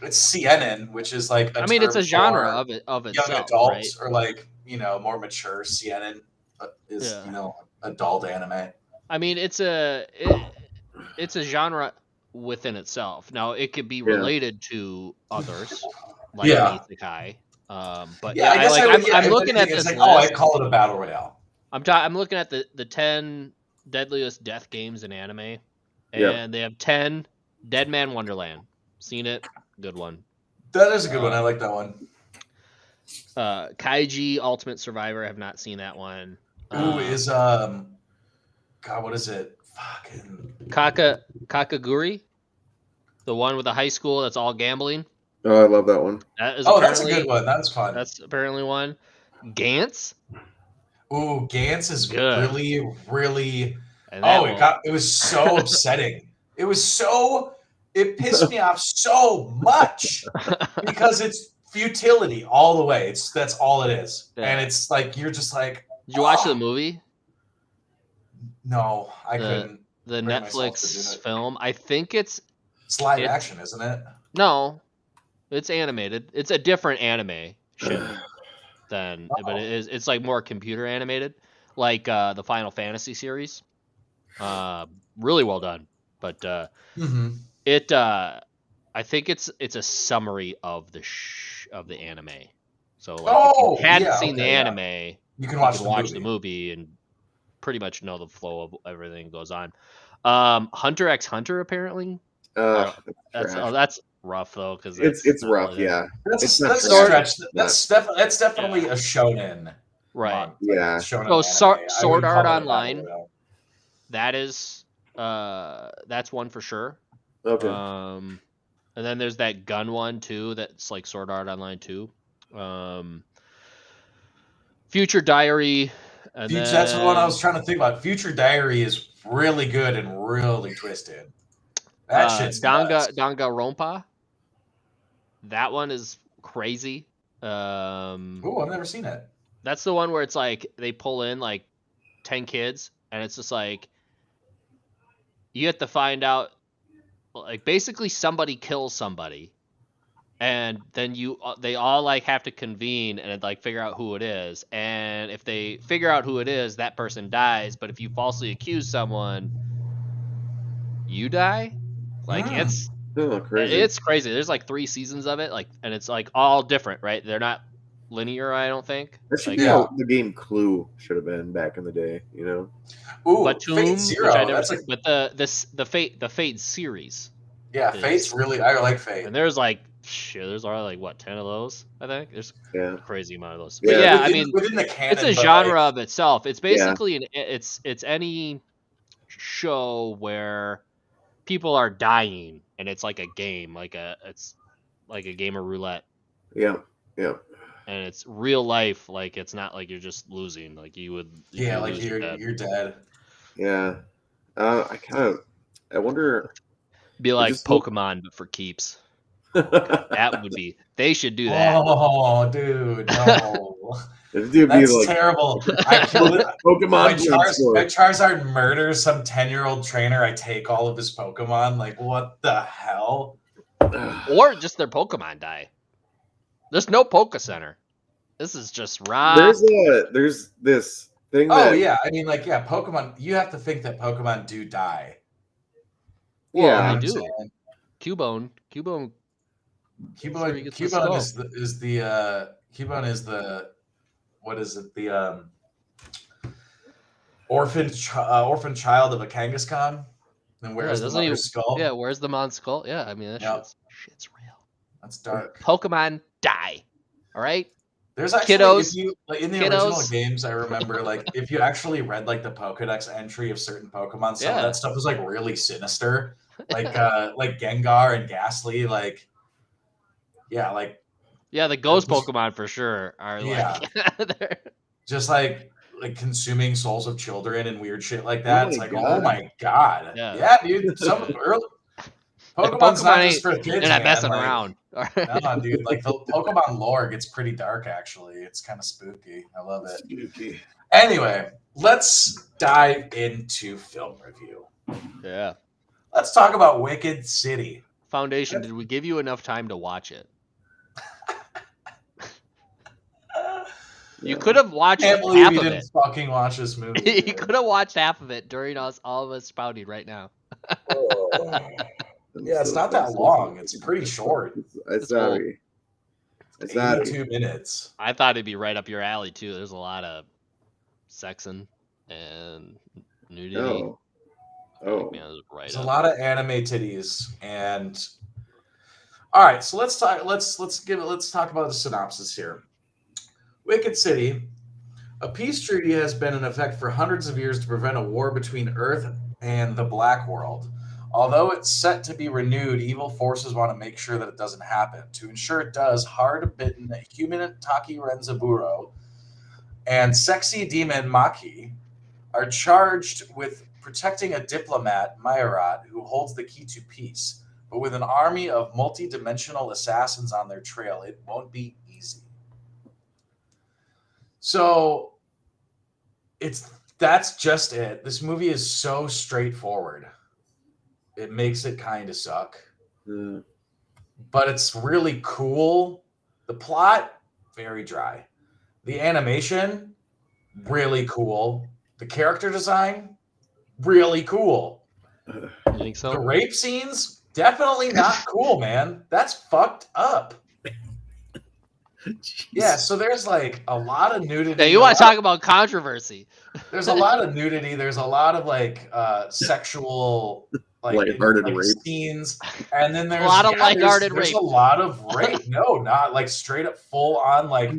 CNN, which is like it's a genre of itself, young adults, right? Or like more mature CNN is adult anime. I mean it's a genre within itself. Now it could be related to others, like an isekai. But I'm looking at this list. I call it a battle royale. I'm looking at the 10 deadliest death games in anime, and they have 10 Dead Man Wonderland. Seen it? Good one. That is a good one. I like that one. Kaiji Ultimate Survivor. I have not seen that one. Is God, what is it? Fucking Kakaguri, the one with the high school that's all gambling. Oh, I love that one. That's a good one. That's fun. That's apparently one. Gantz. Gantz is good. Really. It was so upsetting. It pissed me off so much because it's futility all the way. That's all it is. Yeah. And it's like, you're just like, Did you watch the movie? No, I couldn't. The bring myself to do Netflix it. film. I think it's Live action, isn't it? No, it's animated. It's a different animation but it's like more computer animated, like the Final Fantasy series. Really well done. But I think it's a summary of the anime. So like if you hadn't seen the anime, you can watch the movie and pretty much know the flow of everything that goes on. Hunter x Hunter apparently. That's rough though, because it's rough. Yeah, that's stretch. That's definitely a shonen. Right. Yeah. So Sword Art Online. That is that's one for sure. Okay. And then there's that gun one too. That's like Sword Art Online 2. Future Diary. That's the one I was trying to think about. Future Diary is really good and really twisted. That shit's Danganronpa. That one is crazy. I've never seen it. That's the one where it's like they pull in like 10 kids, and it's just like you have to find out, like basically somebody kills somebody, and then they all like have to convene and like figure out who it is. And if they figure out who it is, that person dies. But if you falsely accuse someone, you die. Like it's crazy. There's like 3 seasons of it, like, and it's like all different, right? They're not linear, I don't think. That should be how the game Clue should have been back in the day, you know. Ooh, but Toon, Fate Zero. But the Fate series. Yeah, Fate's really. I like Fate. And there's like there's already like 10 of those. I think there's a crazy amount of those. Yeah. But yeah, I mean, within the canon, it's a genre of itself. It's basically it's any show where people are dying, and it's like a game, it's like a game of roulette. Yeah. And it's real life, like it's not like you're just losing, like you're dead. Yeah. I wonder. Be like Pokemon, but for keeps. That would be. They should do that. Oh, dude, no. That's terrible. I killed it. Pokemon. My Charizard murders some 10-year-old trainer. I take all of his Pokemon. Like, what the hell? Or just their Pokemon die. There's no Poke Center. This is just raw. There's this thing. I mean, like, Pokemon. You have to think that Pokemon do die. Well, they do. Cubone is the what is it? The orphan child of a Kangaskhan. And where's the mother's skull? Yeah, where's the mom's skull? Yeah, I mean that shit's real. That's dark. Pokemon die. All right. There's actually kiddos, in the original games, I remember like if you actually read like the Pokedex entry of certain Pokemon, some of that stuff was like really sinister. Like Gengar and Ghastly, the ghost Pokemon for sure are they're just like consuming souls of children and weird shit like that. It's like, oh my god, dude. Some early Pokemon's not just for kids. They're not messing around. No, dude. Like the Pokemon lore gets pretty dark. Actually, it's kind of spooky. I love it. Spooky. Anyway, let's dive into film review. Yeah. Let's talk about Wicked City. Foundation, did we give you enough time to watch it? You could have watched half of it. I can't believe you didn't fucking watch this movie. You could have watched half of it during all of us spouting right now. Yeah, it's not that long. It's pretty short. It's 82 minutes. I thought it'd be right up your alley too. There's a lot of sexing and nudity. There's a lot of anime titties, and all right. So let's talk about the synopsis here. Wicked City, a peace treaty has been in effect for hundreds of years to prevent a war between Earth and the Black World. Although it's set to be renewed, evil forces want to make sure that it doesn't happen. To ensure it does, hard-bitten human Taki Renzaburo and sexy demon Maki are charged with protecting a diplomat, Mayorat, who holds the key to peace. But with an army of multi-dimensional assassins on their trail, it won't be easy. So that's just it. This movie is so straightforward. It makes it kind of suck. But it's really cool. The plot, very dry. The animation, really cool. The character design, really cool. You think so? The rape scenes, definitely not cool, man. That's fucked up. Jeez. Yeah, so there's like a lot of nudity. Yeah, you want to talk about controversy? There's a lot of nudity. There's a lot of like sexual lighthearted rape scenes, and then there's a lot of lighthearted there's rape. a lot of rape. No, not like straight up full on like.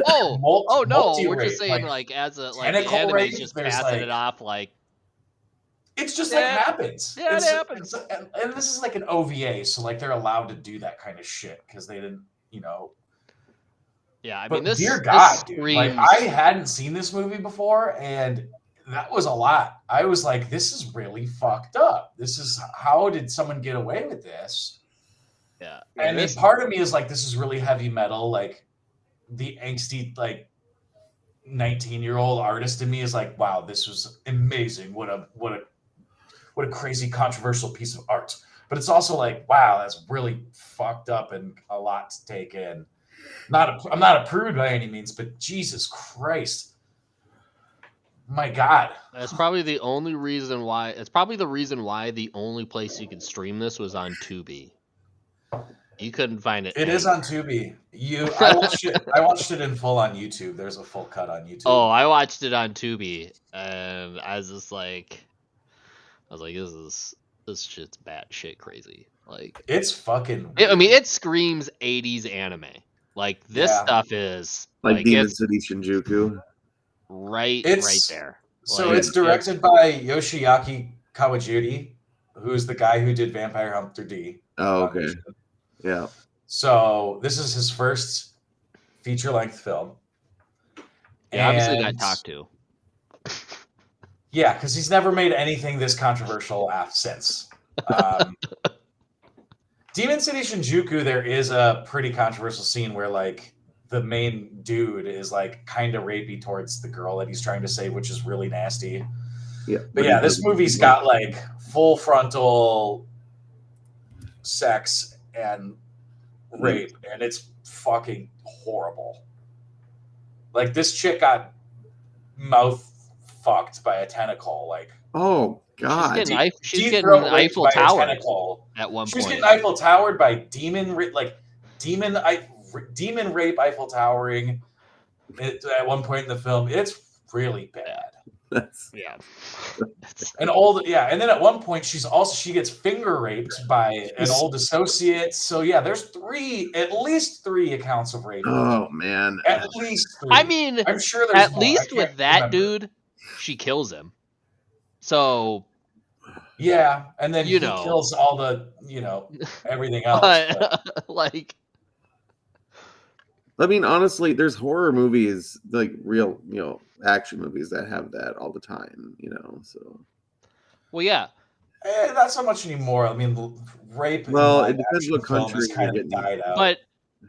Oh no, we're just saying like as a like the tentacle anime's rape, just there's, passing like- it off like It's just Yeah. like happens. Yeah, it happens. And this is like an OVA, so like they're allowed to do that kind of shit because they didn't, yeah. I But mean, this dear God, this dude, like screams. I hadn't seen this movie before, and that was a lot. I was like, this is really fucked up. This is how did someone get away with this? Yeah, And then part of me is like, this is really heavy metal. Like the angsty, like 19-year-old artist in me is like, wow, this was amazing. What a crazy controversial piece of art. But it's also like, wow, that's really fucked up and a lot to take in. I'm not a prude by any means, but Jesus Christ. My God. That's probably the only reason why. It's probably the reason why the only place you could stream this was on Tubi. You couldn't find it. It is on Tubi. I watched it in full on YouTube. There's a full cut on YouTube. Oh, I watched it on Tubi, and I was just like, this shit's batshit crazy. Like It's fucking. I mean, it screams 80s anime. Like this stuff is like Demon it's City Shinjuku. right there. So Like, it's directed by Yoshiaki Kawajiri, who's the guy who did Vampire Hunter D. Oh, okay. Yeah. So this is his first feature-length film. Yeah, obviously And- got talked to. Yeah, because he's never made anything this controversial since. Demon City Shinjuku, there is a pretty controversial scene where like the main dude is like kind of rapey towards the girl that he's trying to save, which is really nasty. Yeah. But yeah, this movie's got like full frontal sex and rape, and it's fucking horrible. Like this chick got mouth fucked by a tentacle. Like, oh God. She's getting deep-throat raped Eiffel by a Tower tentacle. at one She was point. getting Eiffel Towered by demon rape Eiffel Towering at one point in the film. It's really bad. Yeah. And then at one point she gets finger raped by an old associate. So yeah, there's at least three accounts of rape. Oh man. At least three. I mean, I'm sure there's at more. I least can't with that remember. dude, she kills him. So Yeah, and then You he know. kills all the everything else. but- like I mean, honestly, there's horror movies, like real, action movies that have that all the time, so. well, yeah. Not so much anymore. I mean, rape. in Well, live it depends action what film country has you're kind of getting. died out. But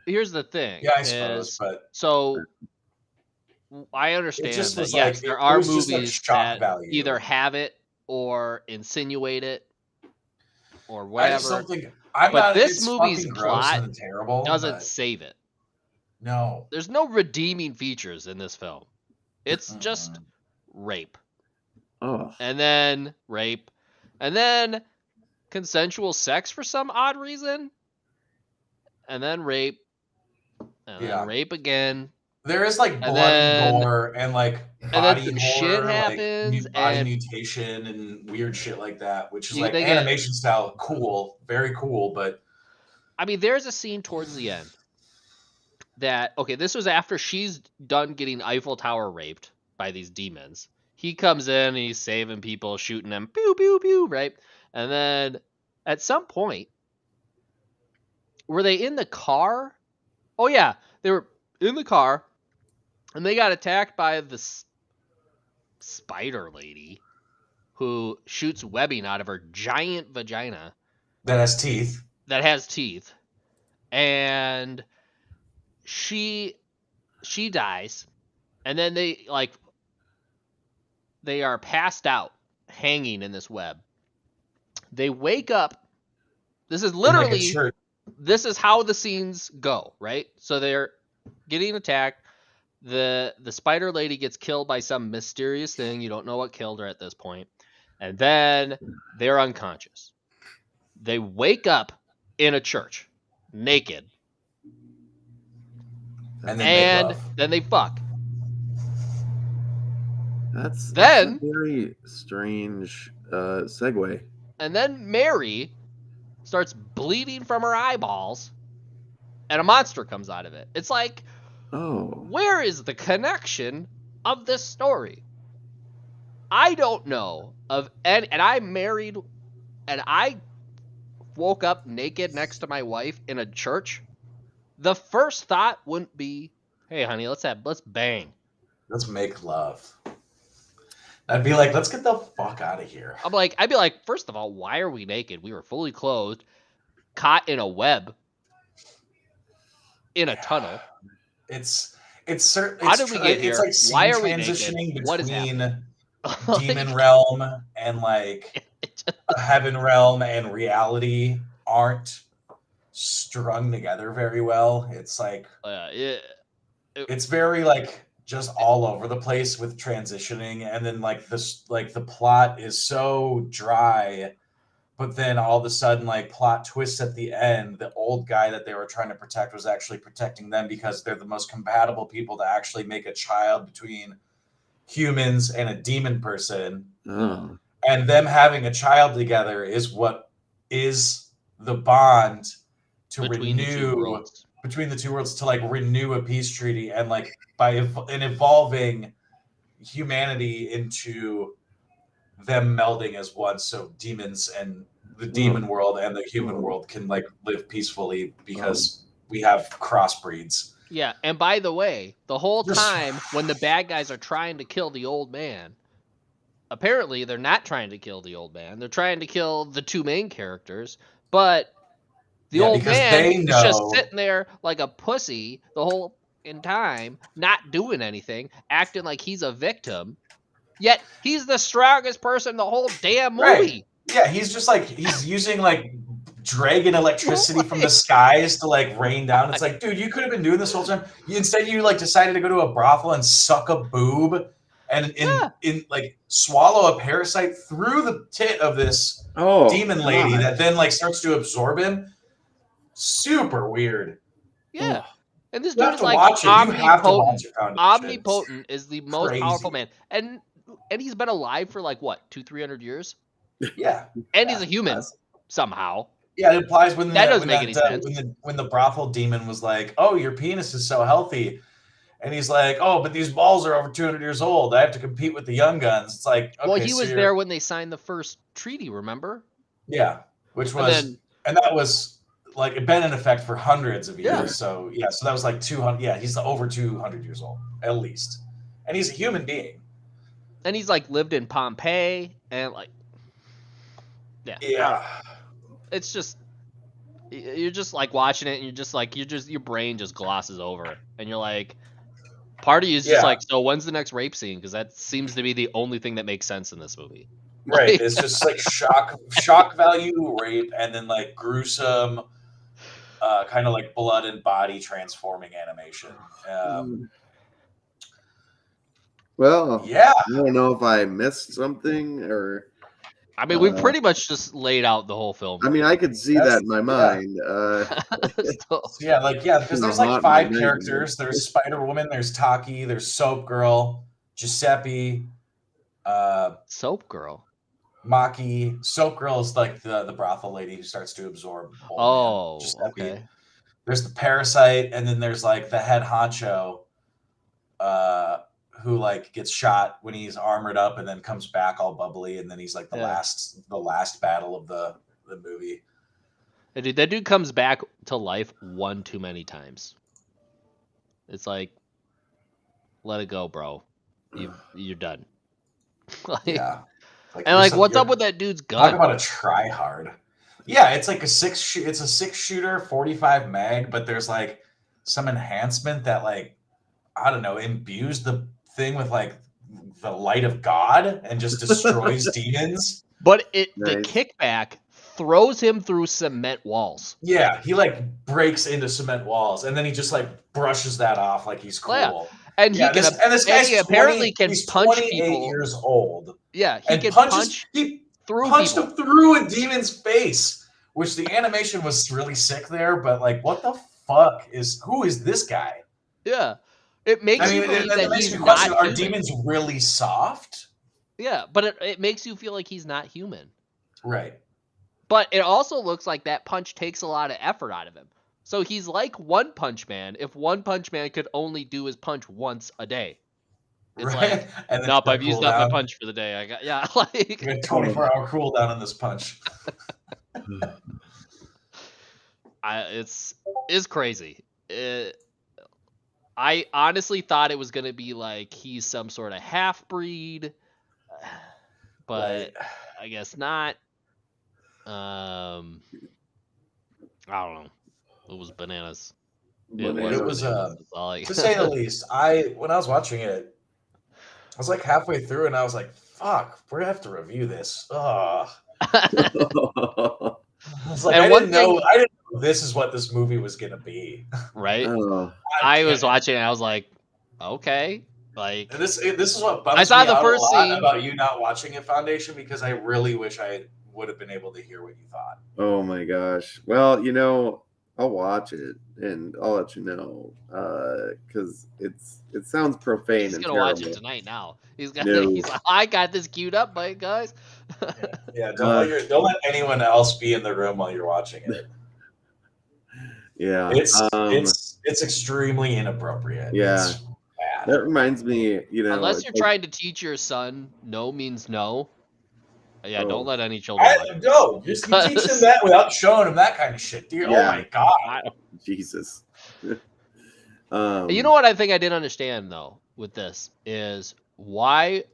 here's the thing. yeah, I suppose. is- But So I it understand just that was yes, like there it are was just like movies shock that value. either have it or insinuate it or I just whatever. don't think. I'm But not. this It's movie's fucking gross plot and terrible. Doesn't but save it. no. There's no redeeming features in this film. It's just Mm-mm. rape. Oh. And then rape. And then consensual sex for some odd reason. And then rape. And Yeah. then rape again. There is like And blood then- and gore and like then body some horror, shit like happens, body and- mutation and weird shit like that, which is You like think it- animation style, cool, very cool, but I mean, there's a scene towards the end that, okay, this was after she's done getting Eiffel Tower raped by these demons. He comes in and he's saving people, shooting them, pew, pew, pew, right? And then at some point, were they in the car? Oh, yeah, they were in the car and they got attacked by the spider lady who shoots webbing out of her giant vagina That has teeth. that has teeth, and she dies, and then they are passed out, hanging in this web. They wake up. This is In like a literally, church. this is how the scenes go, right? So they're getting attacked. The spider lady gets killed by some mysterious thing. You don't know what killed her at this point. And then they're unconscious. They wake up in a church, naked. And then make love. Then they fuck. That's Then a very strange segue. And then Mary starts bleeding from her eyeballs, and a monster comes out of it. It's like, where is the connection of this story? I don't know of any, and I'm married, and I woke up naked next to my wife in a church. The first thought wouldn't be, "Hey, honey, let's bang. Let's make love." I'd be like, let's get the fuck out of here. I'd be like, first of all, why are we naked? We were fully clothed, caught in a web, in a tunnel. It's how did we get here? Like why are we transitioning naked? What is between demon realm and like a heaven realm and reality aren't strung together very well. It's like it's very like just all over the place with transitioning, and then like this, like the plot is so dry, but then all of a sudden like plot twists at the end. The old guy that they were trying to protect was actually protecting them because they're the most compatible people to actually make a child between humans and a demon person. And them having a child together is what is the bond to renew between the two worlds, to like renew a peace treaty, and like by evolving humanity into them melding as one, so demons and the demon world and the human world can like live peacefully because we have crossbreeds. Yeah, and by the way, the whole time when the bad guys are trying to kill the old man, apparently they're not trying to kill the old man. They're trying to kill the two main characters, but the old man is just sitting there like a pussy the whole time, not doing anything, acting like he's a victim. Yet he's the strongest person in the whole damn movie. Right. Yeah, he's just like, he's using like dragon electricity from the skies to like rain down. It's like, dude, you could have been doing this whole time. Instead, you like decided to go to a brothel and suck a boob and in like swallow a parasite through the tit of this demon lady that then like starts to absorb him. Super weird. Yeah. And this dude is like omnipotent is the most powerful man. And he's been alive for like what, 200-300 years? Yeah. And he's a human somehow. Yeah, it implies when that doesn't make any sense. When the brothel demon was like, "Oh, your penis is so healthy," and he's like, "Oh, but these balls are over 200 years old. I have to compete with the young guns." It's like, okay, well, he was there when they signed the first treaty. Remember? Yeah, which was and that was like it been in effect for hundreds of years. Yeah. So so that was like 200. Yeah, he's over 200 years old at least, and he's a human being. And he's like lived in Pompeii and like, yeah. It's just, you're just like watching it and you're just like, your brain just glosses over it. And you're like, part of you is just like, so when's the next rape scene? Because that seems to be the only thing that makes sense in this movie. Right. It's just like shock value rape, and then like gruesome, kind of like blood and body transforming animation. Well, yeah. I don't know if I missed something or. I mean, we pretty much just laid out the whole film. I mean, I could see that in my mind. Because there's like 5 characters. There's Spider Woman, there's Taki, there's Soap Girl, Giuseppe, Soap Girl, Maki. Soap Girl is like the brothel lady who starts to absorb. Okay. There's the parasite, and then there's like the head honcho, who like gets shot when he's armored up and then comes back all bubbly, and then he's like the last battle of the movie. Dude, that dude comes back to life one too many times. It's like, let it go, bro. You're done. Like, And like, what's up with that dude's gun? Talk about a try hard. Yeah, it's like it's a 6-shooter, 45 mag, but there's like some enhancement that like I don't know imbues the thing with like the light of God and just destroys demons. But Nice. the kickback throws him through cement walls. Yeah, he like breaks into cement walls and then he just like brushes that off like he's cool. Yeah. And yeah, this guy's he apparently can he's punch 28 people. years old. Yeah, he can he through punched people. him through a demon's face, which the animation was really sick there. But like, what the fuck who is this guy? Yeah, it makes you believe that he's not human. Are demons really soft? Yeah, but it makes you feel like he's not human. Right. But it also looks like that punch takes a lot of effort out of him. So he's like One Punch Man if One Punch Man could only do his punch once a day. It's right. Like, nope, I've used up my punch for the day. I got like 24-hour cooldown on this punch. It's crazy. I honestly thought it was gonna be like he's some sort of half breed, but right. I guess not. I don't know. It was bananas. It was to say the least. When I was watching it, I was like halfway through, and I was like, "Fuck, we're gonna have to review this." Ugh. I was like, I didn't know this is what this movie was gonna be. Right? I was watching it, and I was like, okay. Like, and this is what bums I saw me the out first a lot scene about you not watching it, Foundation, because I really wish I would have been able to hear what you thought. Oh my gosh. Well, I'll watch it and I'll let you know because it sounds profane. He's and gonna terrible. watch it tonight. Now he's like, I got this queued up, guys. Yeah, don't let anyone else be in the room while you're watching it. Yeah, it's extremely inappropriate. Yeah, it's bad. That reminds me, unless you're trying to teach your son no means no. Yeah, don't let any children. No, just you teach them that without showing them that kind of shit, dude. Yeah. Oh my god, Jesus. You know what I think I didn't understand though with this is why,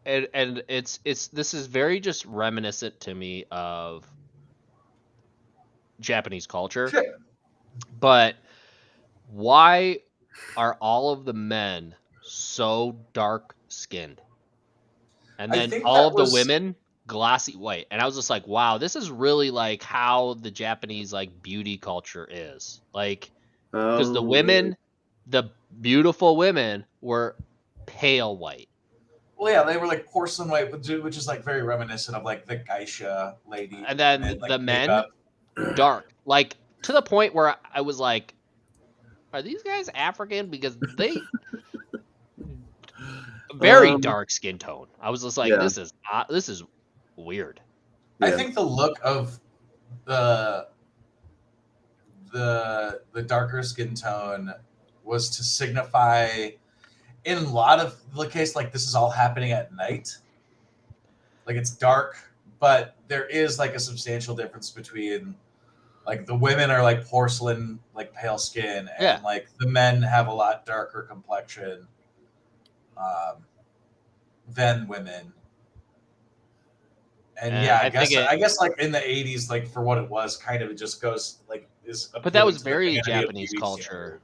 and it's this is very just reminiscent to me of Japanese culture, sure. But why are all of the men so dark skinned, and then all of the women glassy white? And I was just like, wow, this is really like how the Japanese like beauty culture is, like, because the women, the beautiful women, were pale white. Well, yeah, they were like porcelain white, which is like very reminiscent of like the geisha lady. And then the men, dark, like to the point where I was like, are these guys African? Because they very dark skin tone. I was just like, this is weird. Yeah. I think the look of the darker skin tone was to signify, in a lot of the case, like this is all happening at night. Like it's dark, but there is like a substantial difference between like the women are like porcelain, like pale skin, and like the men have a lot darker complexion than women. And I guess like in the 80s, like for what it was, kind of it just goes like is. But that was very Japanese culture.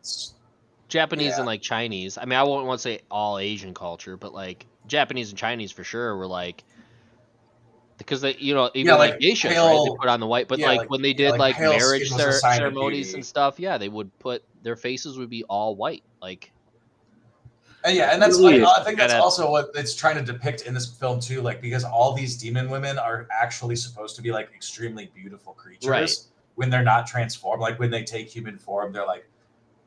Japanese and like Chinese. I mean, I won't want to say all Asian culture, but like Japanese and Chinese for sure were like, because they, even like geishas, right? They put on the white, but like when they did like marriage ceremonies and stuff, they would put their faces would be all white, like. And that's like I think that's also what it's trying to depict in this film too, like because all these demon women are actually supposed to be like extremely beautiful creatures when they're not transformed. Like when they take human form, they're like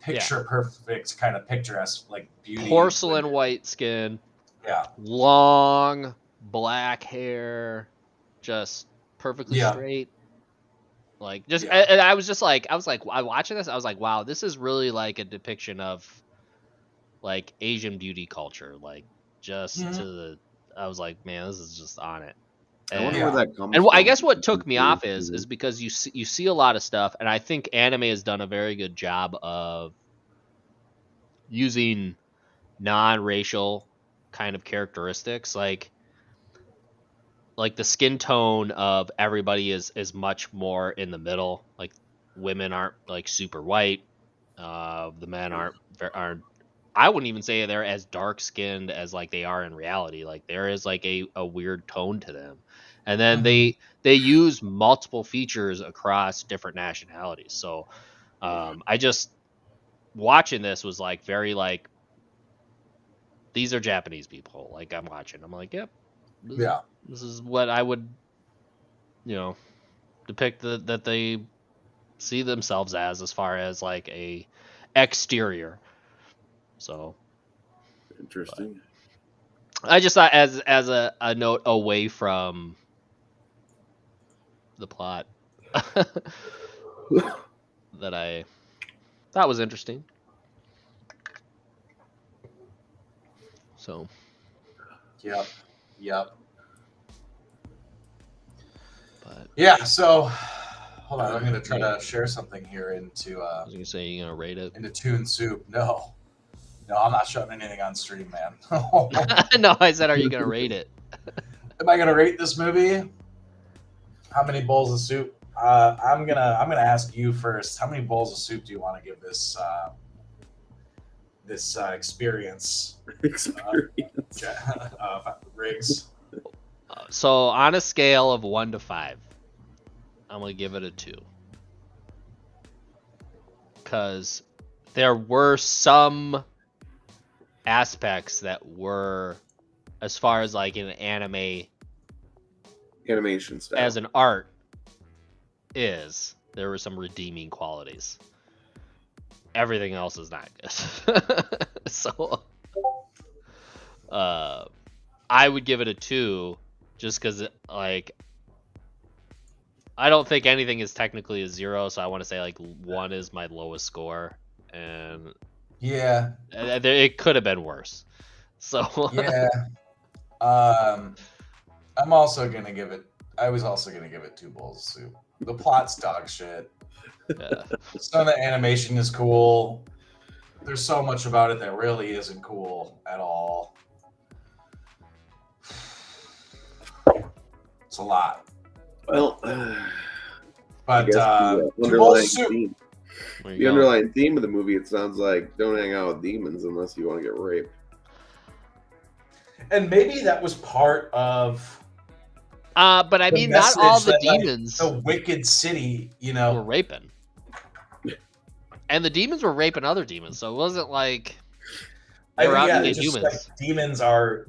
picture perfect, kind of picturesque, like beauty. Porcelain white skin. Yeah. Long black hair. Just perfectly straight, like just. And I was watching this. I was like, wow, this is really like a depiction of like Asian beauty culture. Like just to the, I was like, man, this is just on it. And, I wonder where that comes from. And I guess what took me off is because you see a lot of stuff, and I think anime has done a very good job of using non-racial kind of characteristics, like. like the skin tone of everybody is much more in the middle. Like women aren't like super white. The men aren't. I wouldn't even say they're as dark skinned as like they are in reality. Like there is like a weird tone to them, and then they use multiple features across different nationalities. So I just watching this was like very like these are Japanese people. Like I'm watching, I'm like, yep, this is what I would, depict that they see themselves as far as like a exterior. So Interesting. I just thought as a note away from the plot that I thought was interesting. So. Yep. But yeah. So hold on, I'm gonna try to share something here into. I was gonna say you're gonna rate it into Toon Soup. No, I'm not showing anything on stream, man. No, I said, are you gonna rate it? Am I gonna rate this movie? How many bowls of soup? I'm gonna ask you first. How many bowls of soup do you want to give this experience? Riggs. So on a scale of 1 to 5, I'm gonna give it a 2. Because there were some aspects that were, as far as like an animation style, as an art there were some redeeming qualities. Everything else is not good. So I would give it a 2 just because like I don't think anything is technically a 0, so I want to say like 1 is my lowest score, and yeah, it could have been worse. So yeah, I'm also gonna give it. I was also gonna give it 2 bowls of soup. The plot's dog shit. Yeah. Some of the animation is cool. There's so much about it that really isn't cool at all. It's a lot. Well, but the underlying theme of the movie, it sounds like don't hang out with demons unless you want to get raped. And maybe that was part of. But I mean, not all the demons. Like, the wicked city, were raping. And the demons were raping other demons, so it wasn't like they were out to get humans. Like, demons are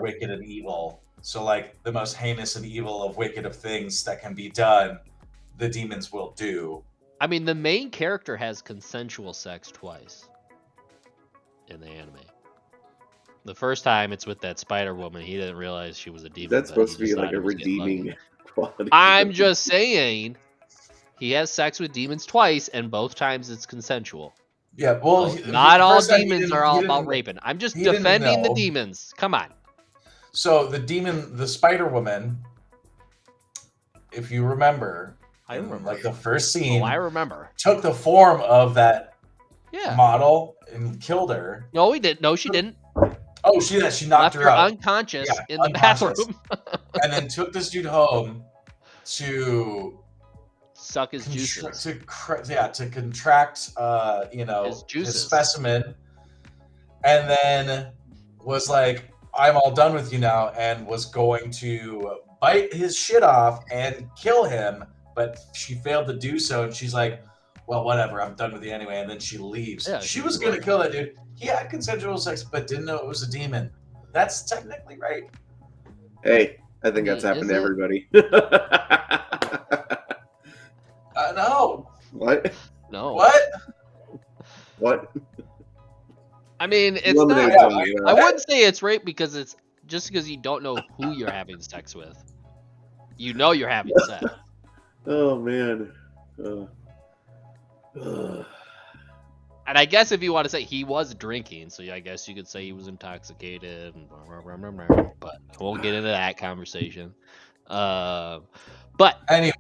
wicked and evil. So like the most heinous and evil of wicked of things that can be done, the demons will do. I mean, the main character has consensual sex twice in the anime. The first time it's with that spider woman. He didn't realize she was a demon. That's supposed to be like a redeeming quality. I'm just saying, he has sex with demons twice, and both times it's consensual. Yeah, well, so not all demons are all about raping. I'm just defending the demons. Come on. So the spider woman, if you remember, I remember. Like the first scene. Oh, I remember. Took the form of that model and killed her. No, he didn't. No, she didn't. Oh, she knocked her out. Unconscious in the bathroom. And then took this dude home to suck his juices. To contract, his specimen. And then was like, I'm all done with you now, and was going to bite his shit off and kill him, but she failed to do so, and she's like, well, whatever, I'm done with you anyway, and then she leaves. Yeah, she was going to kill that dude. He had consensual sex, but didn't know it was a demon. That's technically right. Hey, I think that's happened to everybody. No. What? No. What? I mean, it's not. I wouldn't say it's rape because it's just because you don't know who you're having sex with. You know you're having sex. Oh man. And I guess if you want to say he was drinking, so I guess you could say he was intoxicated. And but I won't get into that conversation. But anyway,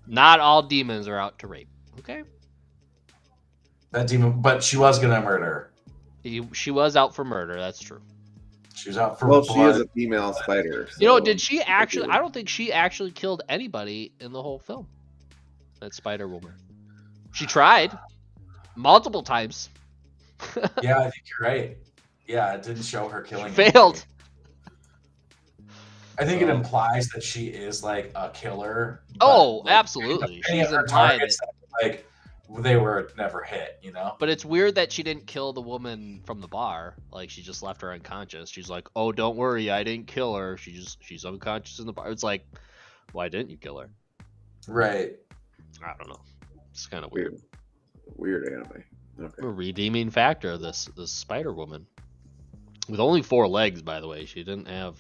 not all demons are out to rape. Okay. That demon, but she was gonna murder. She was out for murder. That's true. She was out for Well, blood. she is a female spider. You know, so- did she actually? I don't think she actually killed anybody in the whole film. That Spider Woman. She tried multiple times. Yeah, I think you're right. Yeah, it didn't show her killing. She failed. Anybody. I think it implies that she is like a killer. Oh, like, absolutely. Any of her targets, like they were never hit, you know. But it's weird that she didn't kill the woman from the bar. Like she just left her unconscious. She's like, "Oh, don't worry, I didn't kill her. She's unconscious in the bar." It's like, why didn't you kill her? Right. I don't know. It's kind of weird. Weird anime. Okay. A redeeming factor of this Spider Woman with only 4 legs, by the way. She didn't have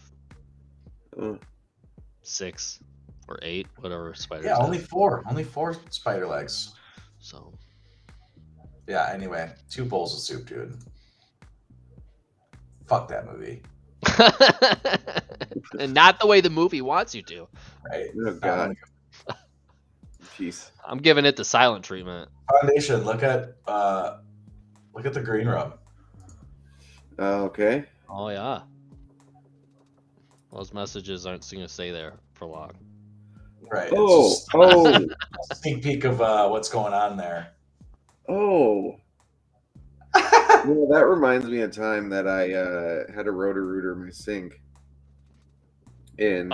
6 or 8, whatever spiders. Yeah, only have. 4. Only 4 spider legs. So. Yeah. Anyway, 2 bowls of soup, dude. Fuck that movie. And not the way the movie wants you to. Right. Oh God. Jeez. I'm giving it the silent treatment. Foundation. Look at the green room. Okay. Oh yeah. Those messages aren't going to stay there for long. Right. Oh. It's just a sneak peek of what's going on there. Oh. Well, that reminds me of a time that I had a Roto-Rooter in my sink. And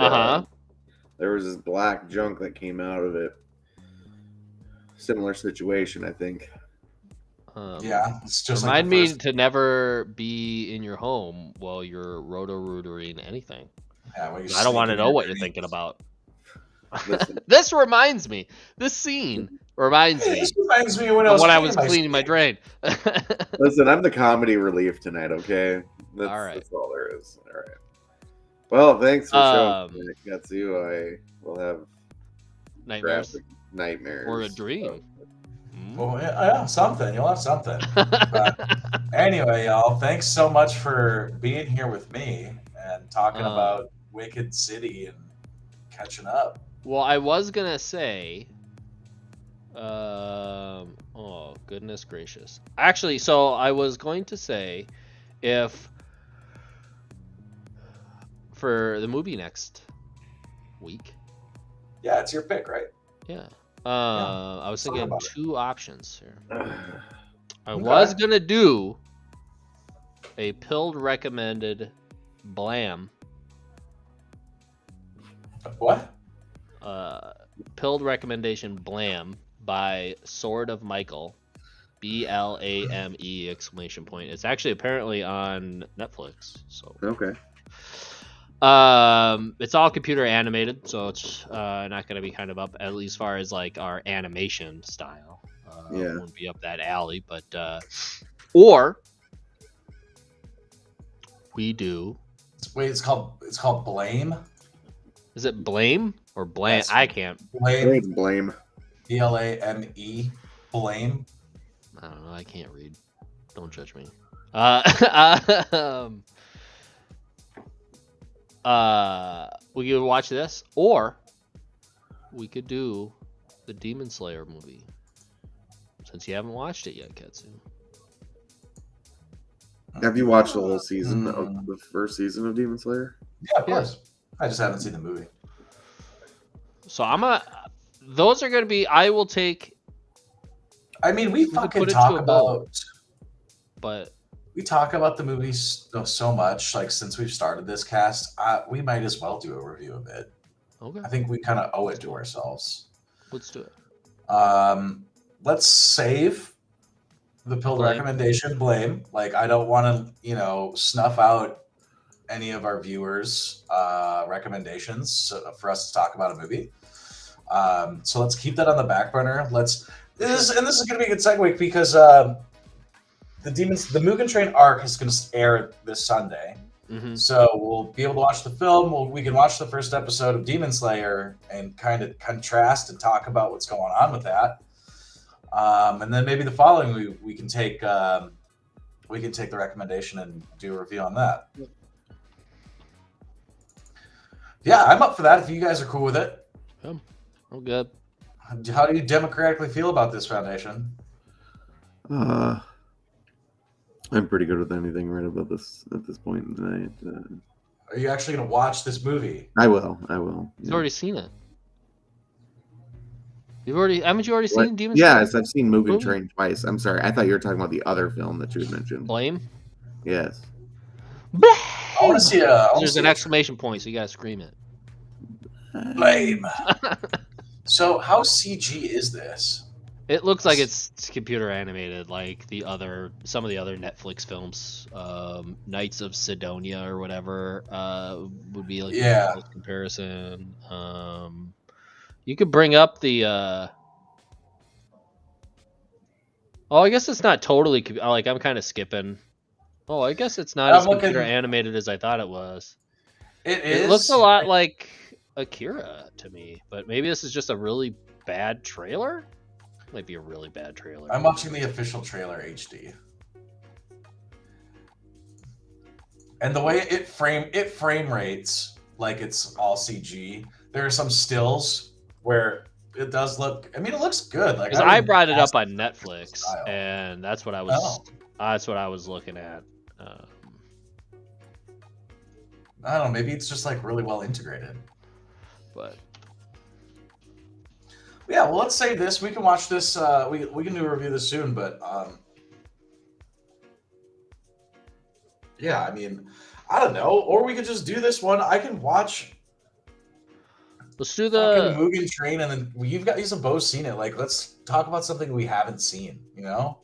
there was this black junk that came out of it. Similar situation, I think. Yeah, it's just remind me to never be in your home while you're roto-rootering anything. Yeah, I don't want to know what you're thinking about. Listen. This reminds me. This scene reminds me. This reminds me when I was cleaning my drain. Listen, I'm the comedy relief tonight, okay? All right. That's all there is. All right. Well, thanks for showing me, Katsu. I will have nightmares. Or a dream. Well, yeah, something. You'll have something. But anyway, y'all, thanks so much for being here with me and talking about Wicked City and catching up. Well, I was going to say... oh, goodness gracious. Actually, so I was going to say if... for the movie next week. Yeah, it's your pick, right? Yeah. I was thinking 2 options here. I Okay. was gonna do a pilled recommended Blam. What? Pilled recommendation Blam by Sword of Michael. BLAME exclamation point. It's actually apparently on Netflix. So Okay. it's all computer animated, so it's not going to be kind of up, at least as far as like our animation style. Yeah. Won't be up that alley, but or we do. Wait, it's called Blame. Is it Blame or Blame? Yes. I can't. Blame. Blame. BLAME. Blame. I don't know. I can't read. Don't judge me. We could watch this, or we could do the Demon Slayer movie. Since you haven't watched it yet, Ketsu. Have you watched the whole season of the first season of Demon Slayer? Yeah, of course. I just haven't seen the movie. So those are gonna be. I will take. I mean, we fucking put it talk to a about. bowl. But We talk about the movies so much. Like since we've started this cast, we might as well do a review of it. okay, I think we kind of owe it to ourselves. let's do it. Let's save the pilled Blame. recommendation. Blame. Like I don't want to, snuff out any of our viewers' recommendations for us to talk about a movie. So let's keep that on the back burner. This is going to be a good segue because the Mugen Train arc is going to air this Sunday. Mm-hmm. So we'll be able to watch the film. We can watch the first episode of Demon Slayer and kind of contrast and talk about what's going on with that. And then maybe the following we can take the recommendation and do a review on that. Yeah, I'm up for that if you guys are cool with it. I'm good. How do you democratically feel about this, Foundation? I'm pretty good with anything right about this at this point in the night. Are you actually going to watch this movie? I will. He's already seen it. Haven't you already What? seen Demon Yes, Slayer? I've seen Mugen Train twice. I'm sorry. I thought you were talking about the other film that you had mentioned. Blame? Yes. I want to see There's an exclamation point, so you gotta scream it. Blame. So how CG is this? It looks like it's computer animated, like some of the other Netflix films. Knights of Sidonia or whatever would be like a close comparison. You could bring up the. Oh, I guess it's not totally. Like I'm kind of skipping. Oh, I guess it's not as computer animated as I thought it was. It looks a lot like Akira to me, but maybe this is just a really bad trailer. Might be a really bad trailer. I'm watching the official trailer HD, and the way it frame rates like it's all CG. There are some stills where it does look. I mean, it looks good. Like I brought it up on Netflix, and that's what I was. Oh. That's what I was looking at. I don't know. Maybe it's just like really well integrated. But yeah, well, let's save this. We can watch this. We can do a review this soon. But yeah, I mean, I don't know. Or we could just do this one. I can watch. Let's do the Mugen Train, and then you guys have both seen it. Like, let's talk about something we haven't seen. You know,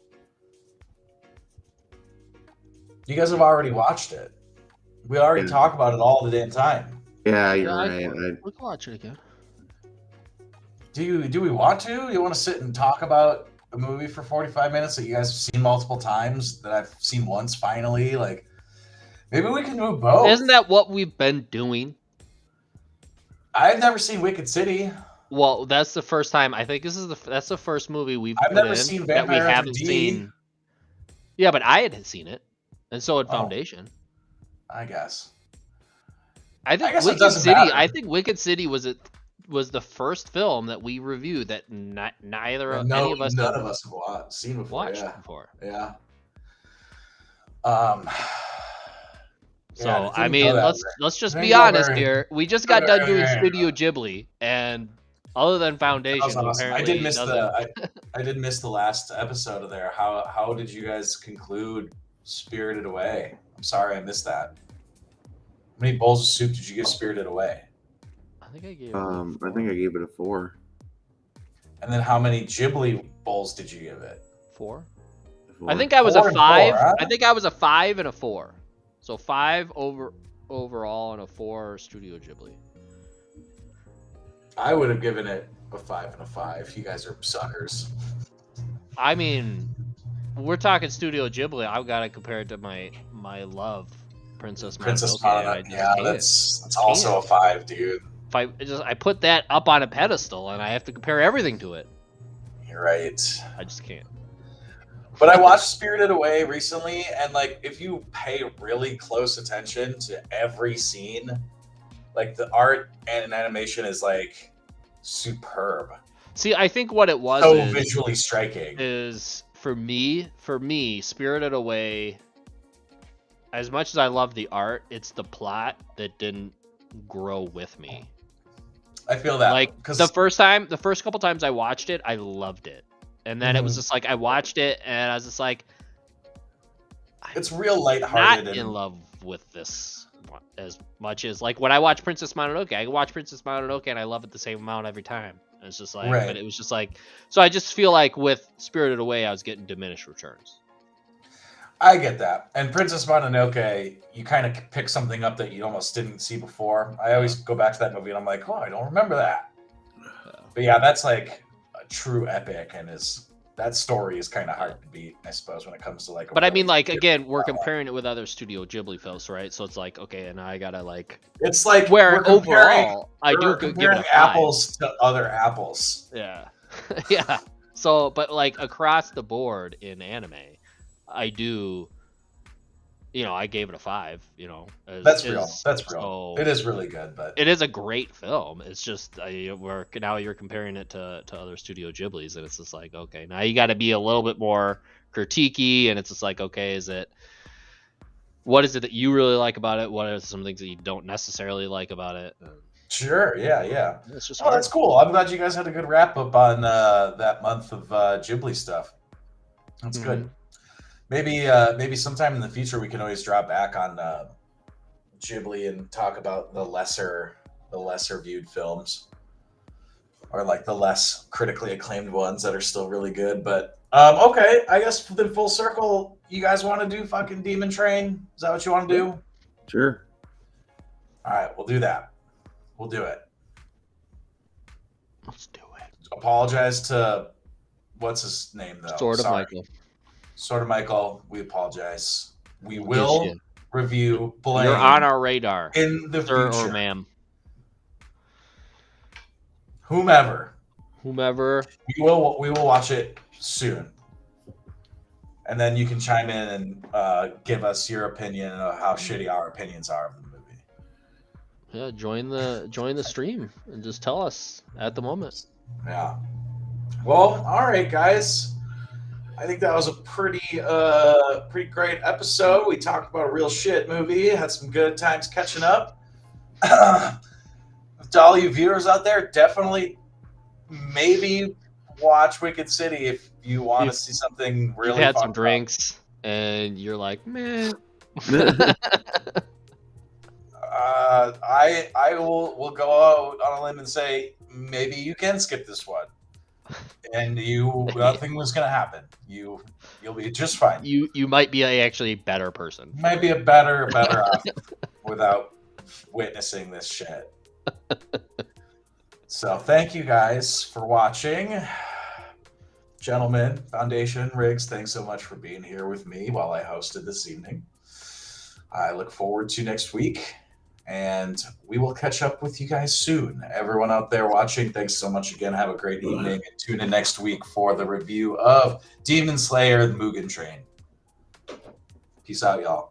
you guys have already watched it. We already talk about it all the damn time. Yeah, you're right. We can watch it again. Do we want to? You want to sit and talk about a movie for 45 minutes that you guys have seen multiple times, that I've seen once finally? Like, maybe we can do both. Isn't that what we've been doing? I've never seen Wicked City. Well, that's the first time. I think that's the first movie I've never seen Vampire that we haven't D. seen. Yeah, but I had seen it, and so had Foundation. I guess. I think Wicked City. Matter. I think Wicked City was the first film that we reviewed that none of us have seen before. Watched before. Yeah. So I mean, let's just be honest here. We just got done doing Studio Ghibli, and other than Foundation, awesome. I did miss the last episode of there. How did you guys conclude Spirited Away? I'm sorry, I missed that. How many bowls of soup did you give Spirited Away? I think I gave. I think I gave it a 4. And then how many Ghibli bowls did you give it? 4. I think I was a 5. Huh? I think I was a 5 and a 4. So 5 overall and a 4 Studio Ghibli. I would have given it a 5 and a 5. You guys are suckers. I mean, we're talking Studio Ghibli. I've got to compare it to my love, Princess Mononoke. Yeah, that's also a 5, dude. I put that up on a pedestal and I have to compare everything to it. You're right. I just can't. But I watched Spirited Away recently, and like, if you pay really close attention to every scene, like the art and animation is like superb. See, I think what it was so visually striking is for me, Spirited Away. As much as I love the art, it's the plot that didn't grow with me. I feel that. Like the first couple times I watched it, I loved it. And then it was just like I watched it and I was just like, it's real lighthearted. Not in love with this as much as like when I watch Princess Mononoke. I watch Princess Mononoke and I love it the same amount every time. And it's just like, but it was just like, so I just feel like with Spirited Away, I was getting diminished returns. I get that. And Princess Mononoke, you kind of pick something up that you almost didn't see before. I always go back to that movie and I'm like, oh, I don't remember that. But yeah, that's like a true epic, and that story is kind of hard to beat, I suppose, when it comes to like. But I mean, like again, we're comparing it with other Studio Ghibli films, right? So it's like, okay, and I gotta like. It's like where overall I do give it a 5. Apples to other apples. Yeah, yeah. So, but like across the board in anime, I do. I gave it a 5. That's real. That's real. So it is really good, but it is a great film. It's just now you're comparing it to other Studio Ghiblis, and it's just like, okay, now you got to be a little bit more critiquey, and it's just like, okay, what is it that you really like about it? What are some things that you don't necessarily like about it? Sure, yeah. It's just that's cool. I'm glad you guys had a good wrap up on that month of Ghibli stuff. That's good. Maybe sometime in the future we can always drop back on Ghibli and talk about the lesser viewed films, or like the less critically acclaimed ones that are still really good. But okay, I guess then full circle, you guys want to do fucking Demon Train? Is that what you want to do? Sure. All right, we'll do that. We'll do it. Let's do it. Apologize to what's his name though. Sort of Michael. Sort of Michael. We apologize. We will review Blame. You're on our radar in the sir future. Or ma'am. Whomever. We will watch it soon. And then you can chime in and give us your opinion of how shitty our opinions are of the movie. Yeah, join the stream and just tell us at the moment. Yeah. Well, all right, guys. I think that was a pretty great episode. We talked about a real shit movie. Had some good times catching up. To all you viewers out there, definitely maybe watch Wicked City if you want to see something really. You've had some drinks and you're like, meh. I will go out on a limb and say maybe you can skip this one, and nothing was gonna happen. You'll be just fine. You might be actually a better person. You might be a better off without witnessing this shit. So thank you guys for watching. Gentlemen, Foundation, Riggs, thanks so much for being here with me while I hosted this evening. I look forward to next week, and we will catch up with you guys soon. Everyone out there watching, thanks so much again. Have a great evening, and tune in next week for the review of Demon Slayer: The Mugen Train. Peace out, y'all.